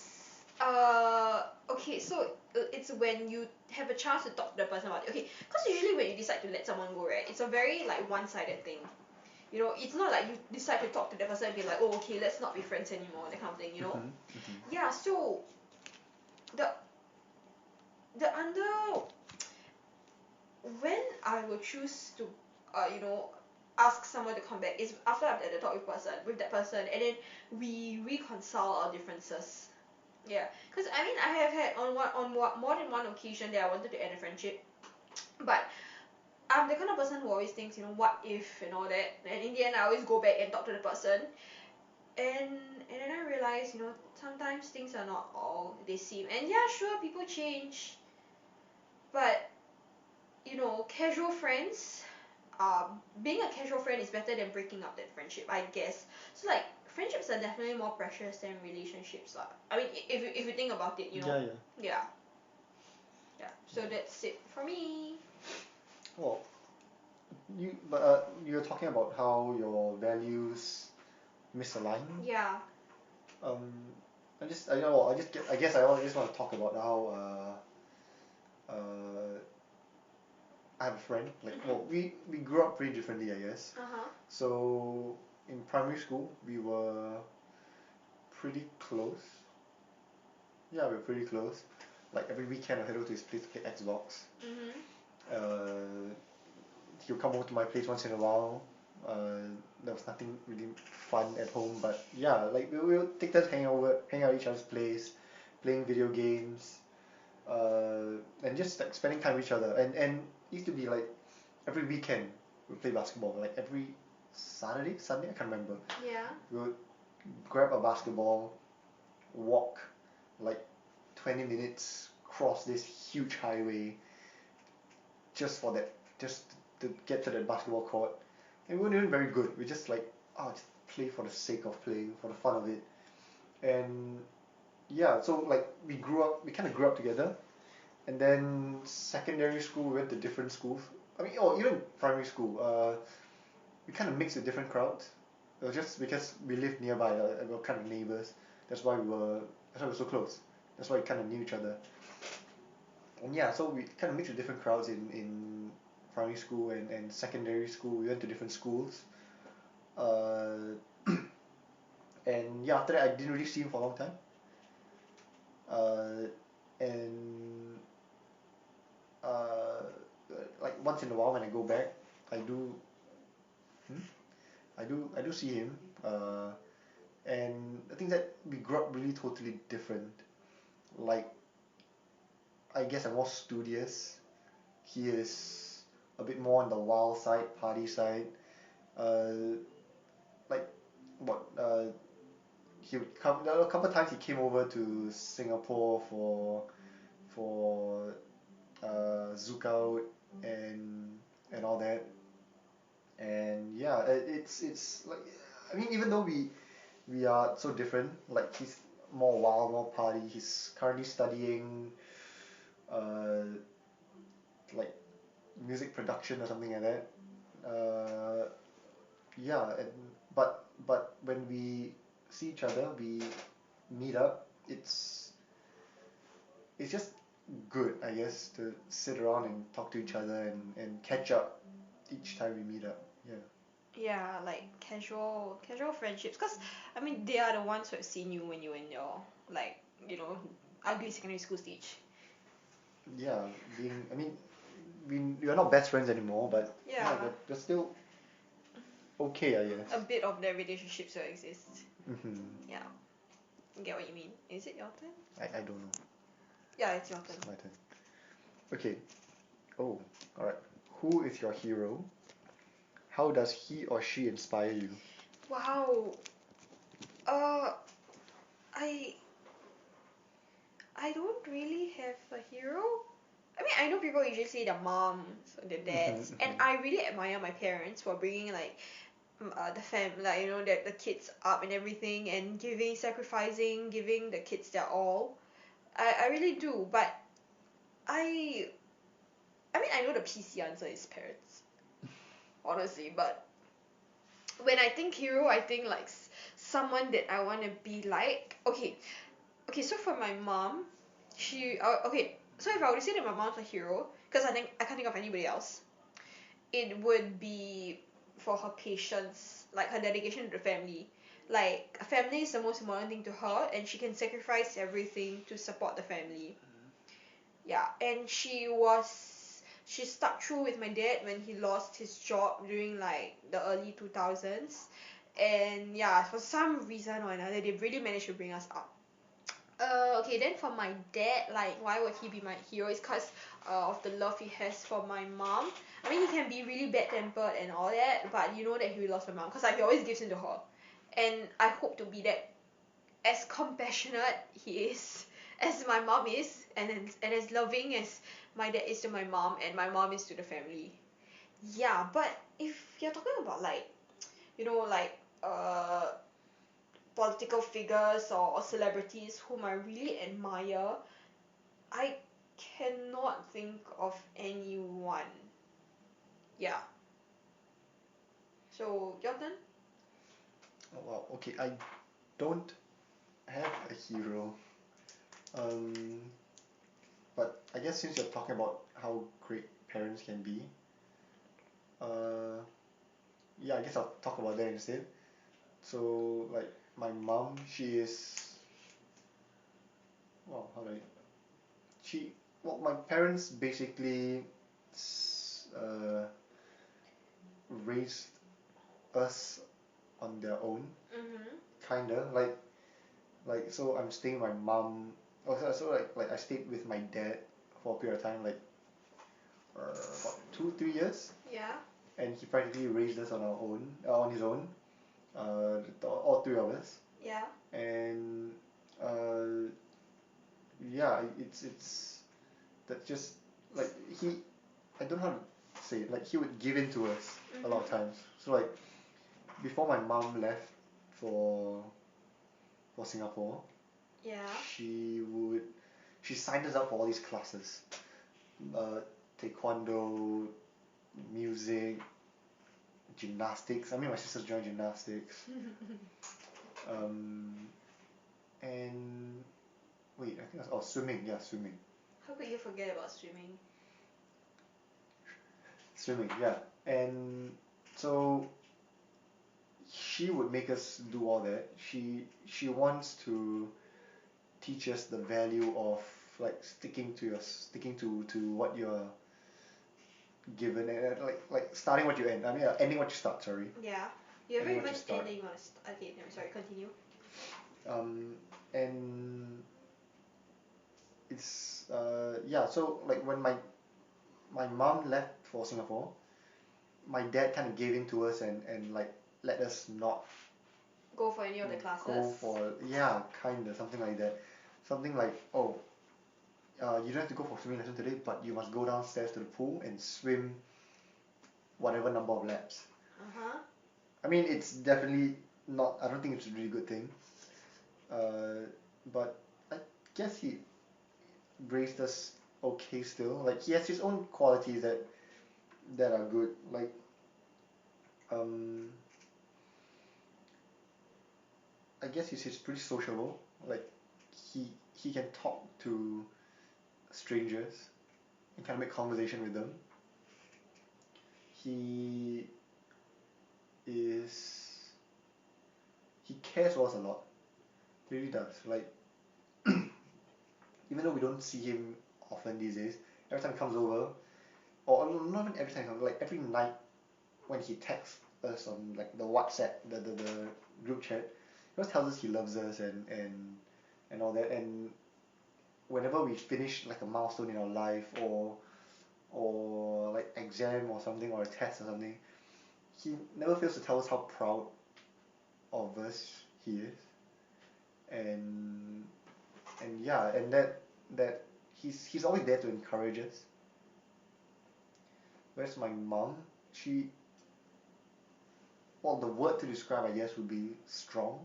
Okay, so it's when you have a chance to talk to the person about it. Okay, because usually when you decide to let someone go, right, it's a very like one-sided thing. You know, it's not like you decide to talk to the person and be like, oh, okay, let's not be friends anymore, that kind of thing, you know? Yeah, so the under when I will choose to you know, ask someone to come back is after I've had a talk with that person, and then we reconcile our differences. Yeah, because I mean, I have had more than one occasion that I wanted to end a friendship, but I'm the kind of person who always thinks, you know, what if and all that, and in the end I always go back and talk to the person, and then I realize, you know, sometimes things are not all they seem, and yeah, sure, people change, but you know, casual friends, being a casual friend is better than breaking up that friendship, I guess. So like friendships are definitely more precious than relationships are. I mean, if you think about it, you know. Yeah. Yeah. Yeah. So that's it for me. Well, you're talking about how your values misalign. Yeah. I don't know. I guess I just want to talk about how I have a friend. Like, well, we grew up pretty differently, I guess. So in primary school, we were pretty close. Yeah, we were pretty close. like every weekend I'll head over to his place to play Xbox. Mhm. He'll come over to my place once in a while. There was nothing really fun at home, but yeah, like we'll take turns hang out at each other's place, playing video games, and just like spending time with each other. And it used to be like every weekend we play basketball. Like every Sunday, I can't remember. Yeah. We would grab a basketball, walk like 20 minutes, cross this huge highway, just to get to that basketball court. And we weren't even very good. We just like, just play for the sake of playing, for the fun of it. And yeah, so like we kind of grew up together. And then secondary school, we went to different schools. I mean, even primary school, we kind of mixed with different crowds. It was just because we lived nearby, we were kind of neighbors. That's why we were so close. That's why we kind of knew each other. And yeah, so we kind of mixed with different crowds in primary school and secondary school. We went to different schools. Uh, and yeah, after that, I didn't really see him for a long time. And uh, like once in a while when I go back, I do, hmm? I do see him. And I think that we grew up really totally different. Like, I guess I'm more studious. He is a bit more on the wild side, party side. Uh, like, what? He would come. There were a couple of times he came over to Singapore for Zouk Out and all that. And yeah, it's like, I mean, even though we are so different, like he's more wild, more party. He's currently studying uh like music production or something like that. Uh, yeah, but when we see each other, we meet up. It's just good, I guess, to sit around and talk to each other and catch up each time we meet up. Yeah. Yeah, like casual friendships. Cause I mean they are the ones who have seen you when you were in your like ugly secondary school stage. Yeah, I mean, we are not best friends anymore, but yeah, Yeah. we're still okay, I guess. A bit of their relationship still exists. Mm-hmm. Yeah. Get what you mean. Is it your turn? I don't know. Yeah, it's your turn. It's my turn. Okay. Oh, alright. Who is your hero? How does he or she inspire you? Wow. Uh, I I don't really have a hero. I mean, I know people usually say their moms or their dads, and I really admire my parents for bringing like the like the kids up and everything, and sacrificing, giving the kids their all. I really do, but I I mean I know the PC answer is parents, honestly, but when I think hero, I think like someone that I want to be like. Okay, so for my mom, okay, so if I were to say that my mom's a hero, because I can't think of anybody else, it would be for her patience, like her dedication to the family. Like a family is the most important thing to her, and she can sacrifice everything to support the family. Yeah, and she stuck through with my dad when he lost his job during like the early 2000s. And yeah, for some reason or another, they really managed to bring us up. Okay, then for my dad, like, why would he be my hero? It's because of the love he has for my mom. I mean, he can be really bad-tempered and all that, but you know that he loves my mom because like he always gives in to her, and I hope to be that as compassionate he is as my mom is, and as loving as my dad is to my mom and my mom is to the family. Yeah, but if you're talking about like, like political figures or celebrities whom I really admire, I cannot think of anyone. Yeah. So your turn. Oh, wow. Okay, I don't have a hero. Um, but I guess since you're talking about how great parents can be, uh, yeah, I guess I'll talk about that instead. So, like, my mom, she is, well, well, my parents basically uh, raised us on their own, kinda so I'm staying with my mum. So like I stayed with my dad for a period of time, like about 2-3 years. Yeah. And he practically raised us on our own, on his own, all three of us. Yeah. And uh, yeah, it's that just like I don't know how to say it. Like he would give in to us a lot of times. So like before my mum left for Singapore, Yeah. she signed us up for all these classes, taekwondo, music, gymnastics. I mean, my sisters joined gymnastics. um, and wait, I think that's swimming. Yeah, swimming. How could you forget about swimming? Swimming, yeah. And so she would make us do all that. She wants to teach us the value of like sticking to what you're given, and like starting what you end. I mean, ending what you start. Sorry. Yeah. You haven't Ending what even you start. ending on okay, no, sorry, continue. And it's yeah. So like when my mom left for Singapore, my dad kind of gave in to us and like let us not Go for any of the classes? go for, yeah, kind of something like that. Something like, oh, you don't have to go for swimming lesson today, but you must go downstairs to the pool and swim whatever number of laps. I mean, it's definitely not, I don't think it's a really good thing. But I guess he raised us okay still. Like he has his own qualities that are good. Like um I guess he's pretty sociable. Like he can talk to strangers and kind of make conversation with them. He is he cares for us a lot. He really does. Like even though we don't see him often these days, every time he comes over, or not even every time, like every night when he texts us on like the WhatsApp, the group chat, he always tells us he loves us and all that. And whenever we finish like a milestone in our life or like exam or something or a test or something, he never fails to tell us how proud of us he is. And yeah, and that he's always there to encourage us. Whereas my mom, well, the word to describe, I guess, would be strong.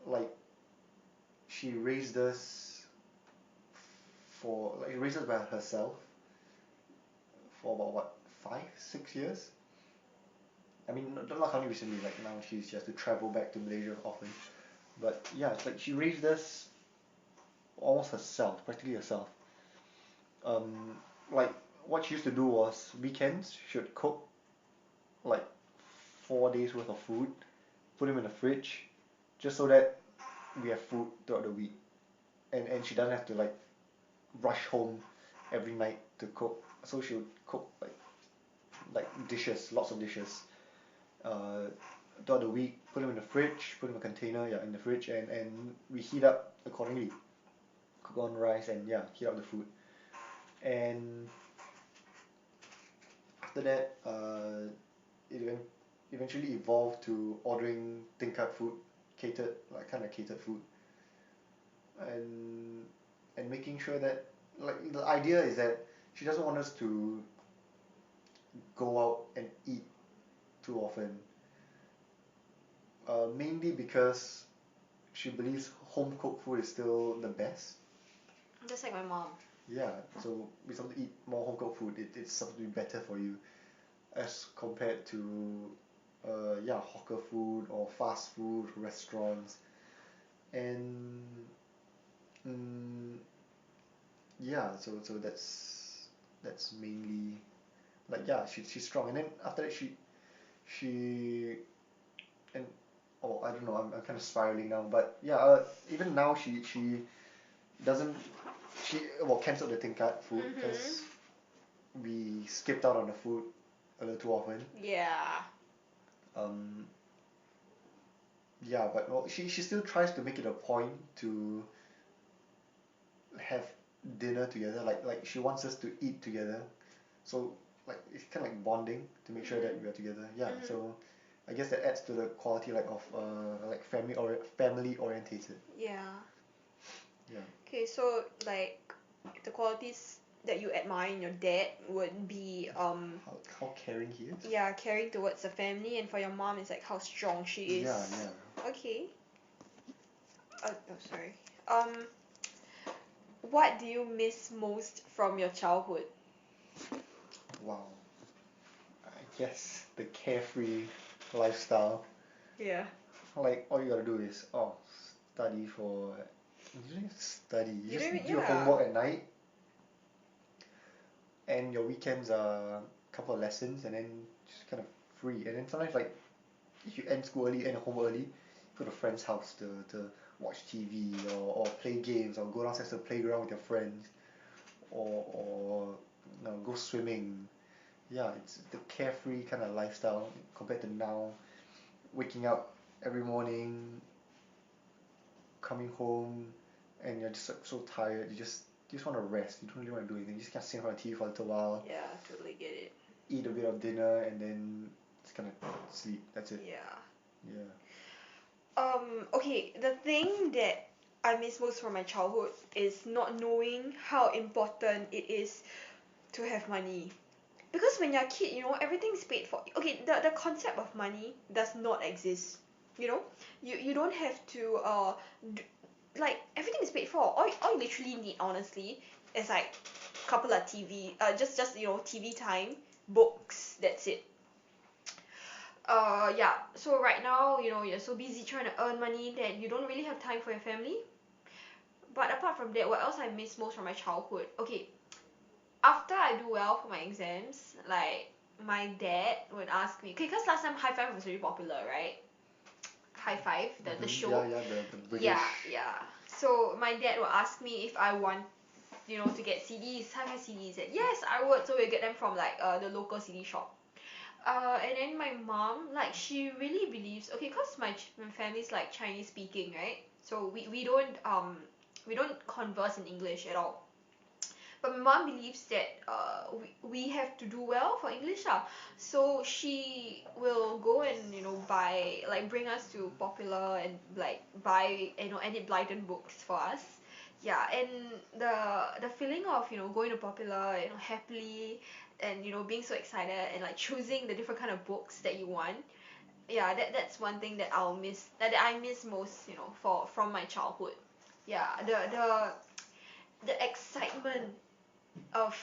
Like she raised us raised us by herself for about what, 5-6 years. I mean, not only recently, like now she has to travel back to Malaysia often. But yeah, it's like she raised us almost herself, practically herself. Like what she used to do was weekends she would cook like 4 days worth of food, put them in the fridge, just so that we have food throughout the week. And she doesn't have to like rush home every night to cook. So she would cook like dishes, lots of dishes. Throughout the week, put them in the fridge, put them in a container, yeah, in the fridge, and we heat up accordingly. Cook on rice and yeah, heat up the food. And after that, it eventually evolved to ordering tingkat food, catered, like kind of catered food, and making sure that, like, the idea is that she doesn't want us to go out and eat too often. Mainly because she believes home cooked food is still the best. Just like my mom. Yeah, so we start to eat more home cooked food. It's supposed to be better for you as compared to yeah, hawker food or fast food restaurants. And yeah, so that's mainly, like, yeah, she's strong. And then after that she and oh, I don't know, I'm kind of spiraling now, but yeah, even now she doesn't she cancelled the tingkat food because we skipped out on the food a little too often. Yeah. Um, yeah, but she still tries to make it a point to have dinner together. Like she wants us to eat together. So like it's kind of like bonding to make sure that we are together. Yeah. So I guess that adds to the quality like of like family orientated. Yeah. Yeah. Okay, so like the qualities that you admire in your dad would be how caring he is. yeah, caring towards the family, and for your mom is like how strong she is. Yeah. Okay. Oh, sorry. What do you miss most from your childhood? Wow. I guess the carefree lifestyle. Yeah. Like all you gotta do is study for. You don't have to study. You just do your yeah. homework at night, and your weekends are a couple of lessons, and then just kind of free. And then sometimes like if you end school early, end home early, go to a friend's house to watch TV or play games or go downstairs to the playground with your friends or go swimming. Yeah, it's the carefree kind of lifestyle compared to now, waking up every morning, coming home, and you're just like, so tired. You just want to rest. You don't really want to do anything. You just kind of sit in front of the TV for a little while. Yeah, totally get it. Eat a bit of dinner and then just kind of sleep. That's it. Yeah. Yeah. Okay, the thing that I miss most from my childhood is not knowing how important it is to have money. Because when you're a kid, everything's paid for. Okay, the concept of money does not exist. You don't have to like everything is paid for. All you literally need, honestly, is like a couple of TV, just TV time, books. That's it. Yeah. So right now, you're so busy trying to earn money that you don't really have time for your family. But apart from that, what else I miss most from my childhood? Okay, after I do well for my exams, like my dad would ask me, okay, because last time High Five was really popular, right? High Five, the show. Yeah, the British. Yeah. So my dad would ask me if I want, to get CDs, High Five CDs. And yes, I would. So we'll get them from like the local CD shop. And then my mom, like, she really believes, okay, cause my family's like Chinese speaking, right? So we don't converse in English at all. But my mom believes that we have to do well for English lah. So she will go and buy, like, bring us to Popular and like buy Enid Blyton books for us. Yeah, and the feeling of going to Popular, happily, and being so excited and like choosing the different kind of books that you want. Yeah, that's one thing that I miss most, from my childhood. Yeah, the excitement of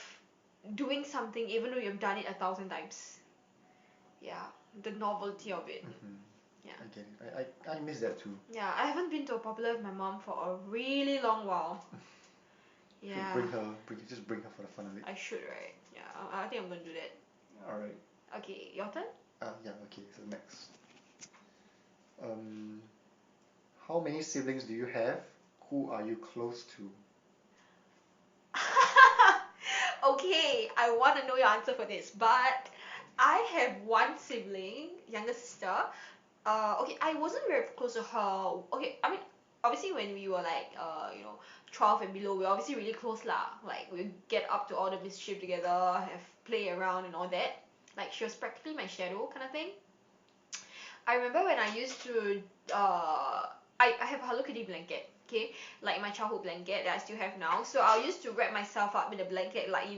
doing something even though you've done it 1,000 times. Yeah, the novelty of it. Yeah. I get it. I miss that too. Yeah, I haven't been to a Popular with my mom for a really long while. Yeah. Just bring her for the fun of it. I should, right? Yeah, I think I'm gonna do that. Alright. Okay, your turn? Yeah, okay, so next. How many siblings do you have? Who are you close to? Okay, I want to know your answer for this, but I have one sibling, younger sister. Okay, I wasn't very close to her. Okay, I mean, obviously when we were like 12 and below, we're obviously really close lah. Like we get up to all the mischief together, have play around and all that. Like she was practically my shadow kind of thing. I remember when I used to I have a Hello Kitty blanket, okay, like my childhood blanket that I still have now. So I used to wrap myself up in a blanket like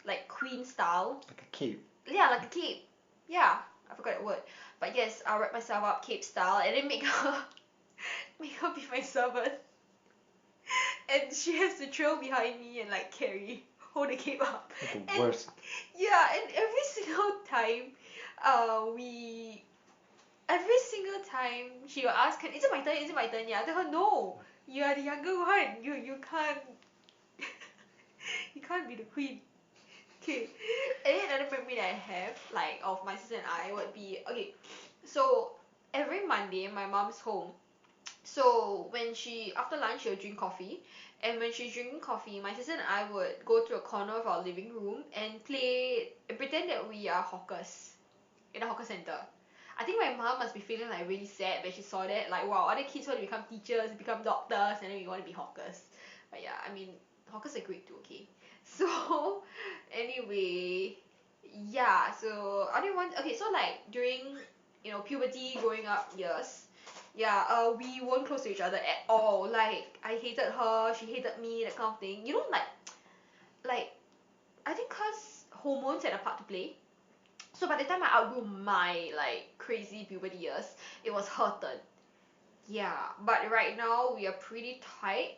like queen style. Like a cape. Yeah, like a cape. Yeah, I forgot that word. But yes, I'll wrap myself up cape style and then make her be my servant. And she has to trail behind me and like hold the cape up. That's the worst. Yeah, and every single time, she will ask, is it my turn? Is it my turn? Yeah, I tell her, no, you are the younger one. You can't you can't be the queen. Okay. And then another memory that I have, like of my sister and I, would be, okay, so every Monday my mom's home. So after lunch she'll drink coffee, and when she's drinking coffee, my sister and I would go to a corner of our living room and pretend that we are hawkers in a hawker center. I think my mom must be feeling like really sad when she saw that. Like, wow, other kids want to become teachers, become doctors, and then we want to be hawkers. But yeah, I mean, hawkers are great too, okay? So, anyway, yeah, so other one, okay, so like during, puberty, growing up years, yeah, we weren't close to each other at all. Like, I hated her, she hated me, that kind of thing. Like, I think cause hormones had a part to play. So by the time I outgrew my like crazy puberty years, it was her turn. Yeah, but right now we are pretty tight.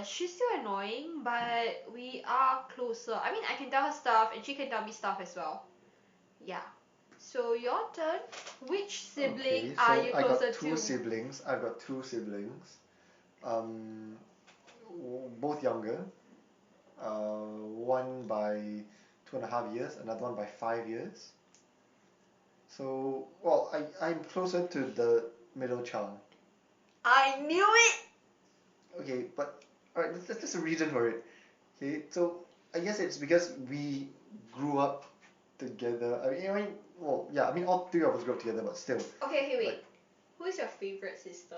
She's still annoying, but we are closer. I mean, I can tell her stuff and she can tell me stuff as well. Yeah. So your turn. Which sibling Okay, are so you I got closer two to? siblings. I've got two siblings. Um, both younger. One by 2.5 years, another one by 5 years. So, well, I'm closer to the middle child. I knew it! Okay, but alright, there's a reason for it. Okay, so I guess it's because we grew up together. Well, yeah, I mean all three of us grew up together, but still, Okay, wait. like, Who is your favorite sister?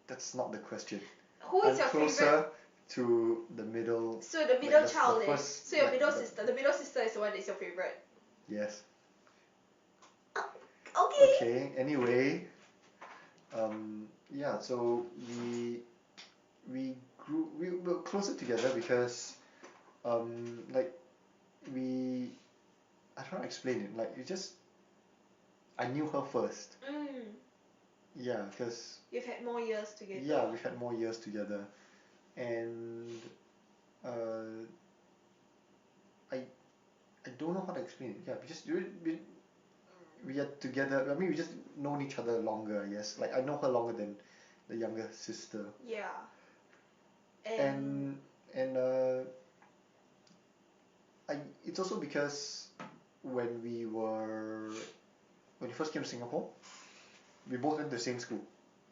that's not the question. Who is I'm your closer favorite? to the middle. So the middle the child is. first, So your like, middle sister. The middle sister is the one that's your favorite. yes. Okay. Okay. Anyway, yeah. So we were closer together because like we I don't know how to explain it. Like it just I knew her first. Mm. Yeah, because You've had more years together. yeah, we've had more years together, and uh, I I don't know how to explain it. Yeah, we are together. I mean, we just known each other longer. I guess. Like I know her longer than the younger sister. Yeah. And I it's also because when when we first came to Singapore, we both went to the same school.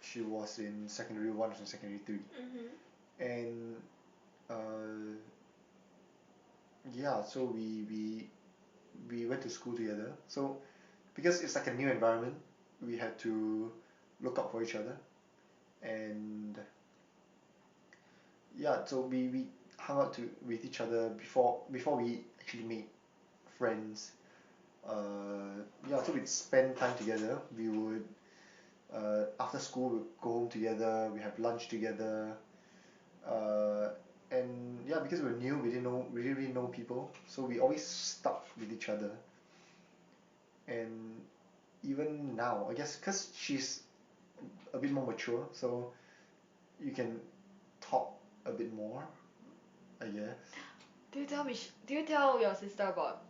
She was in secondary 1, I was in secondary 3. Mhm. And uh, yeah, so we went to school together. So because it's like a new environment, we had to look out for each other. And yeah, so we hung out with each other before we actually made friends. Yeah, so we'd spend time together. We would after school we'd go home together. We have lunch together. Uh, and yeah, because we were new, we didn't really know people, so we always stuck with each other. And even now, I guess, cause she's a bit more mature, so you can talk a bit more, I guess. Do you tell your sister about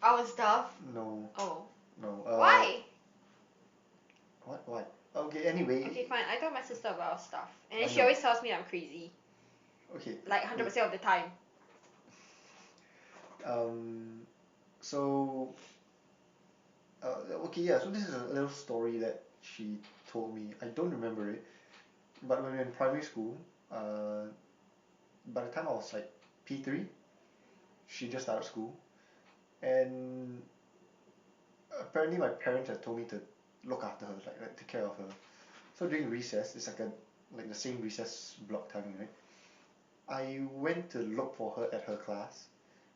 our stuff? No, Oh. no. Why? What? Okay, anyway. Okay, fine. I tell my sister about our stuff, and then I she know. always tells me I'm crazy. Okay. Like 100% of the time. Um, so, okay, yeah, so this is a little story that she told me. I don't remember it, but when we were in primary school, by the time I was like P3, she just started school, and apparently my parents had told me to look after her, like take care of her. So during recess, it's like the same recess block timing, right? I went to look for her at her class,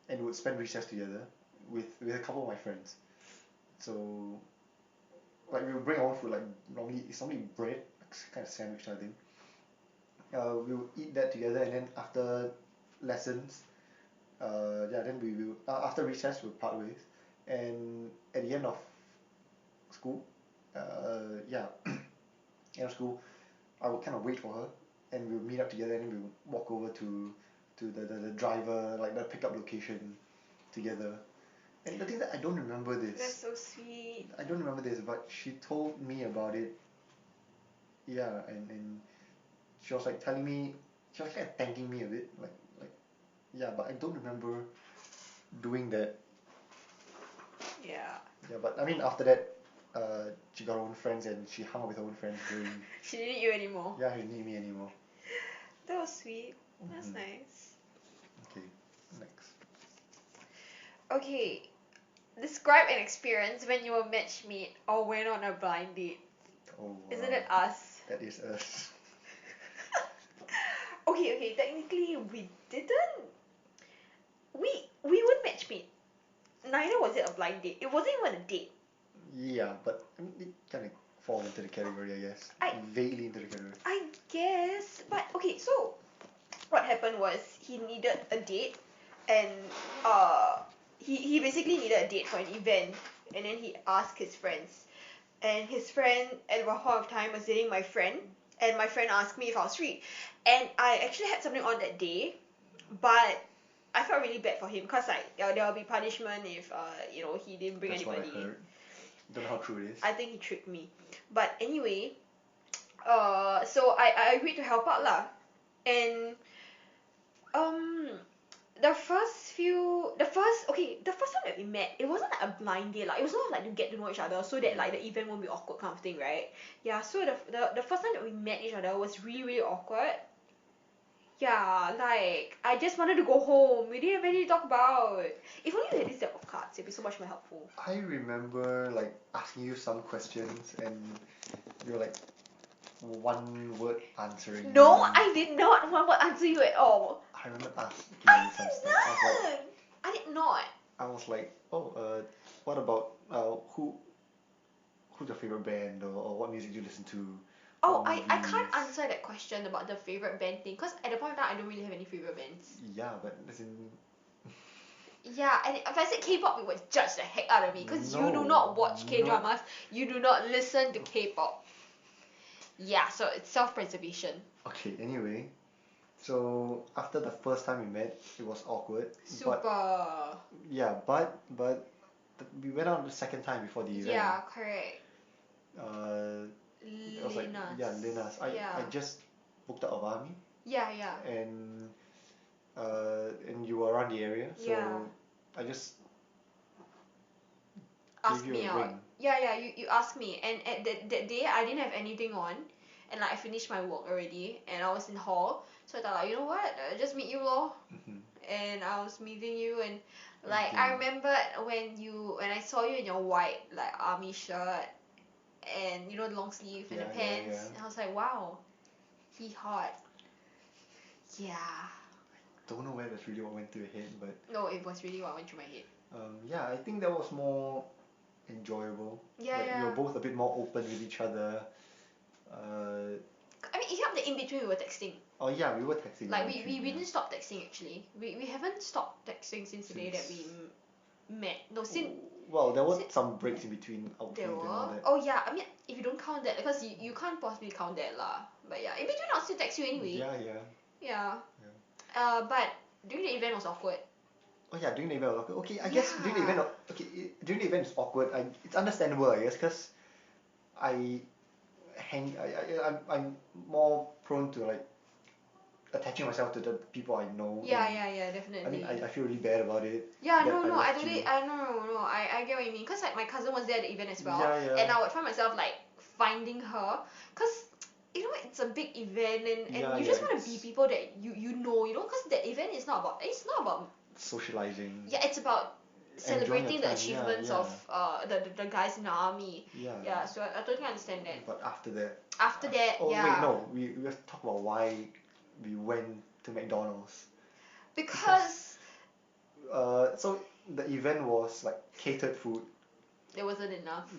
and would spend recess together with a couple of my friends. So like we would bring our own food, like it's normally bread, kind of sandwich type thing. We would eat that together, and then after lessons, yeah, then we will after recess we'll part ways, and at the end of school, yeah, end of school, I would kind of wait for her, and we'll meet up together, and then we would walk over to the driver, like the pickup location together. And the thing that I don't remember That's this. so sweet. I don't remember this, but she told me about it. Yeah, and she was like telling me, she was kind of thanking me a bit, like yeah, but I don't remember doing that. Yeah. Yeah, but I mean after that, she got her own friends and she hung out with her own friends during. She didn't need you anymore. Yeah, she didn't need me anymore. That was sweet. That's nice. Okay, next. Okay, describe an experience when you were match made or went on a blind date. Oh wow. Isn't it us? That is us. Okay, technically we didn't. We weren't match made. Neither was it a blind date. It wasn't even a date. Yeah, but I mean, it kind of falls into the category, I guess. Vaguely into the category. I guess, but okay. So what happened was he needed a date, and he basically needed a date for an event, and then he asked his friends, and his friend at one point of time was dating my friend, and my friend asked me if I was free, and I actually had something on that day, but I felt really bad for him because like there will be punishment if he didn't bring That's anybody. What I heard. Don't know how true it is. I think he tricked me, but anyway, so I agreed to help out lah, and um the first time that we met, it wasn't like a blind date, like it was not like to get to know each other so that like the event won't be awkward kind of thing, right? Yeah, so the first time that we met each other was really, really awkward. Yeah, like I just wanted to go home. We didn't have anything to talk about. If only we had this deck of cards, it'd be so much more helpful. I remember like asking you some questions and you were like one word answering. No, I did not one word answer you at all. I remember asking I you some did stuff. not. I did not. I was like, what about who's your favorite band or what music do you listen to? Oh, I can't answer that question about the favorite band thing because at the point of time I don't really have any favorite bands. Yeah, but as in. Yeah, and if I said K-pop, you would judge the heck out of me because you do not watch K-dramas, you do not listen to K-pop. Yeah, so it's self-preservation. Okay, anyway, so after the first time we met, it was awkward. Super. But we went out the second time before the event. Yeah, correct. It was like Lina's. I just booked out of army. Yeah. And you were around the area, so I just asked gave you me a out. ring. Yeah, you asked me, and at that day I didn't have anything on, and like I finished my work already, and I was in hall, so I thought like, you know what, just meet you lor. And I was meeting you, and like I remember when I saw you in your white like army shirt, and the long sleeve and the pants, and I was like, wow, he hot. Yeah. Don't know where that's really what went through your head, but no, it was really what went through my head. Yeah, I think that was more enjoyable. Yeah. We were both a bit more open with each other. I mean, it helped that in between we were texting. Oh yeah, we were texting. Like we didn't stop texting actually. We haven't stopped texting since the day that we met. No, since. Well, there were some breaks in between outfits and all that. Oh yeah, I mean, if you don't count that, because you can't possibly count that lah. But yeah, in between I'll still text you anyway. Yeah. But during the event was awkward. Oh yeah, during the event was awkward. Okay, I guess during the event, during the event it's awkward. It's understandable, I guess, because I'm more prone to like attaching myself to the people I know. Yeah, definitely. I mean, I feel really bad about it. Yeah, no, I get what you mean. Cause like my cousin was there at the event as well, and I would find myself like finding her, cause it's a big event, and you just want to be people that you know, cause that event is not about socializing. Yeah, it's about celebrating the achievements of the guys in the army. Yeah, so I totally understand that. But after that. Yeah. Wait, no, we have to talk about why we went to McDonald's. Because so the event was like catered food. There wasn't enough.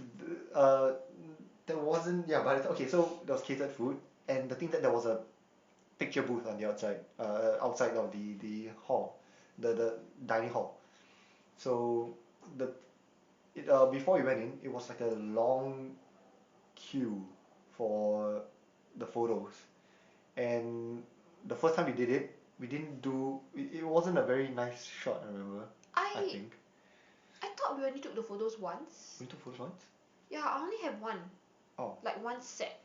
There wasn't, but okay, so there was catered food, and the thing that there was a picture booth on the outside of the hall, the dining hall. So before we went in, it was like a long queue for the photos, and the first time we did it, we didn't do it wasn't a very nice shot. I remember. I think. I thought we only took the photos once. We took photos once? Yeah, I only have one. Oh. Like one set.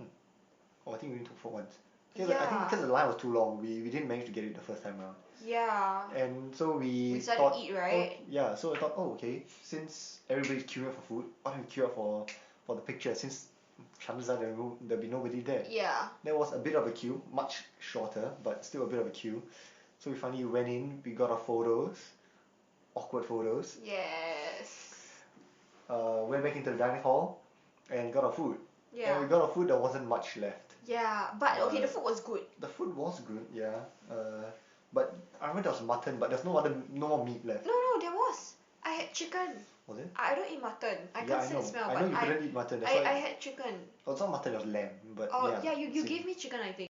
Oh, I think we only took photos once. I think because the line was too long, we didn't manage to get it the first time around. Yeah. And so we started thought, to eat, right? So I thought, okay, since everybody's queuing up for food, why don't we queue up for for the picture since chances are there'll be nobody there. Yeah. There was a bit of a queue, much shorter, but still a bit of a queue. So we finally went in, we got our photos, awkward photos. Yes. Went back into the dining hall and got our food. Yeah. And we got our food, there wasn't much left. Yeah, but okay, the food was good. The food was good, yeah. But I remember there was mutton, but there's no more meat left. No, there was. I had chicken. Was it? I don't eat mutton. I Yeah, can't I stand know. the smell. I know but you couldn't eat mutton. That's I why. had chicken. Oh, it's not mutton, it was lamb. But Oh yeah. yeah, you same. gave me chicken, I think.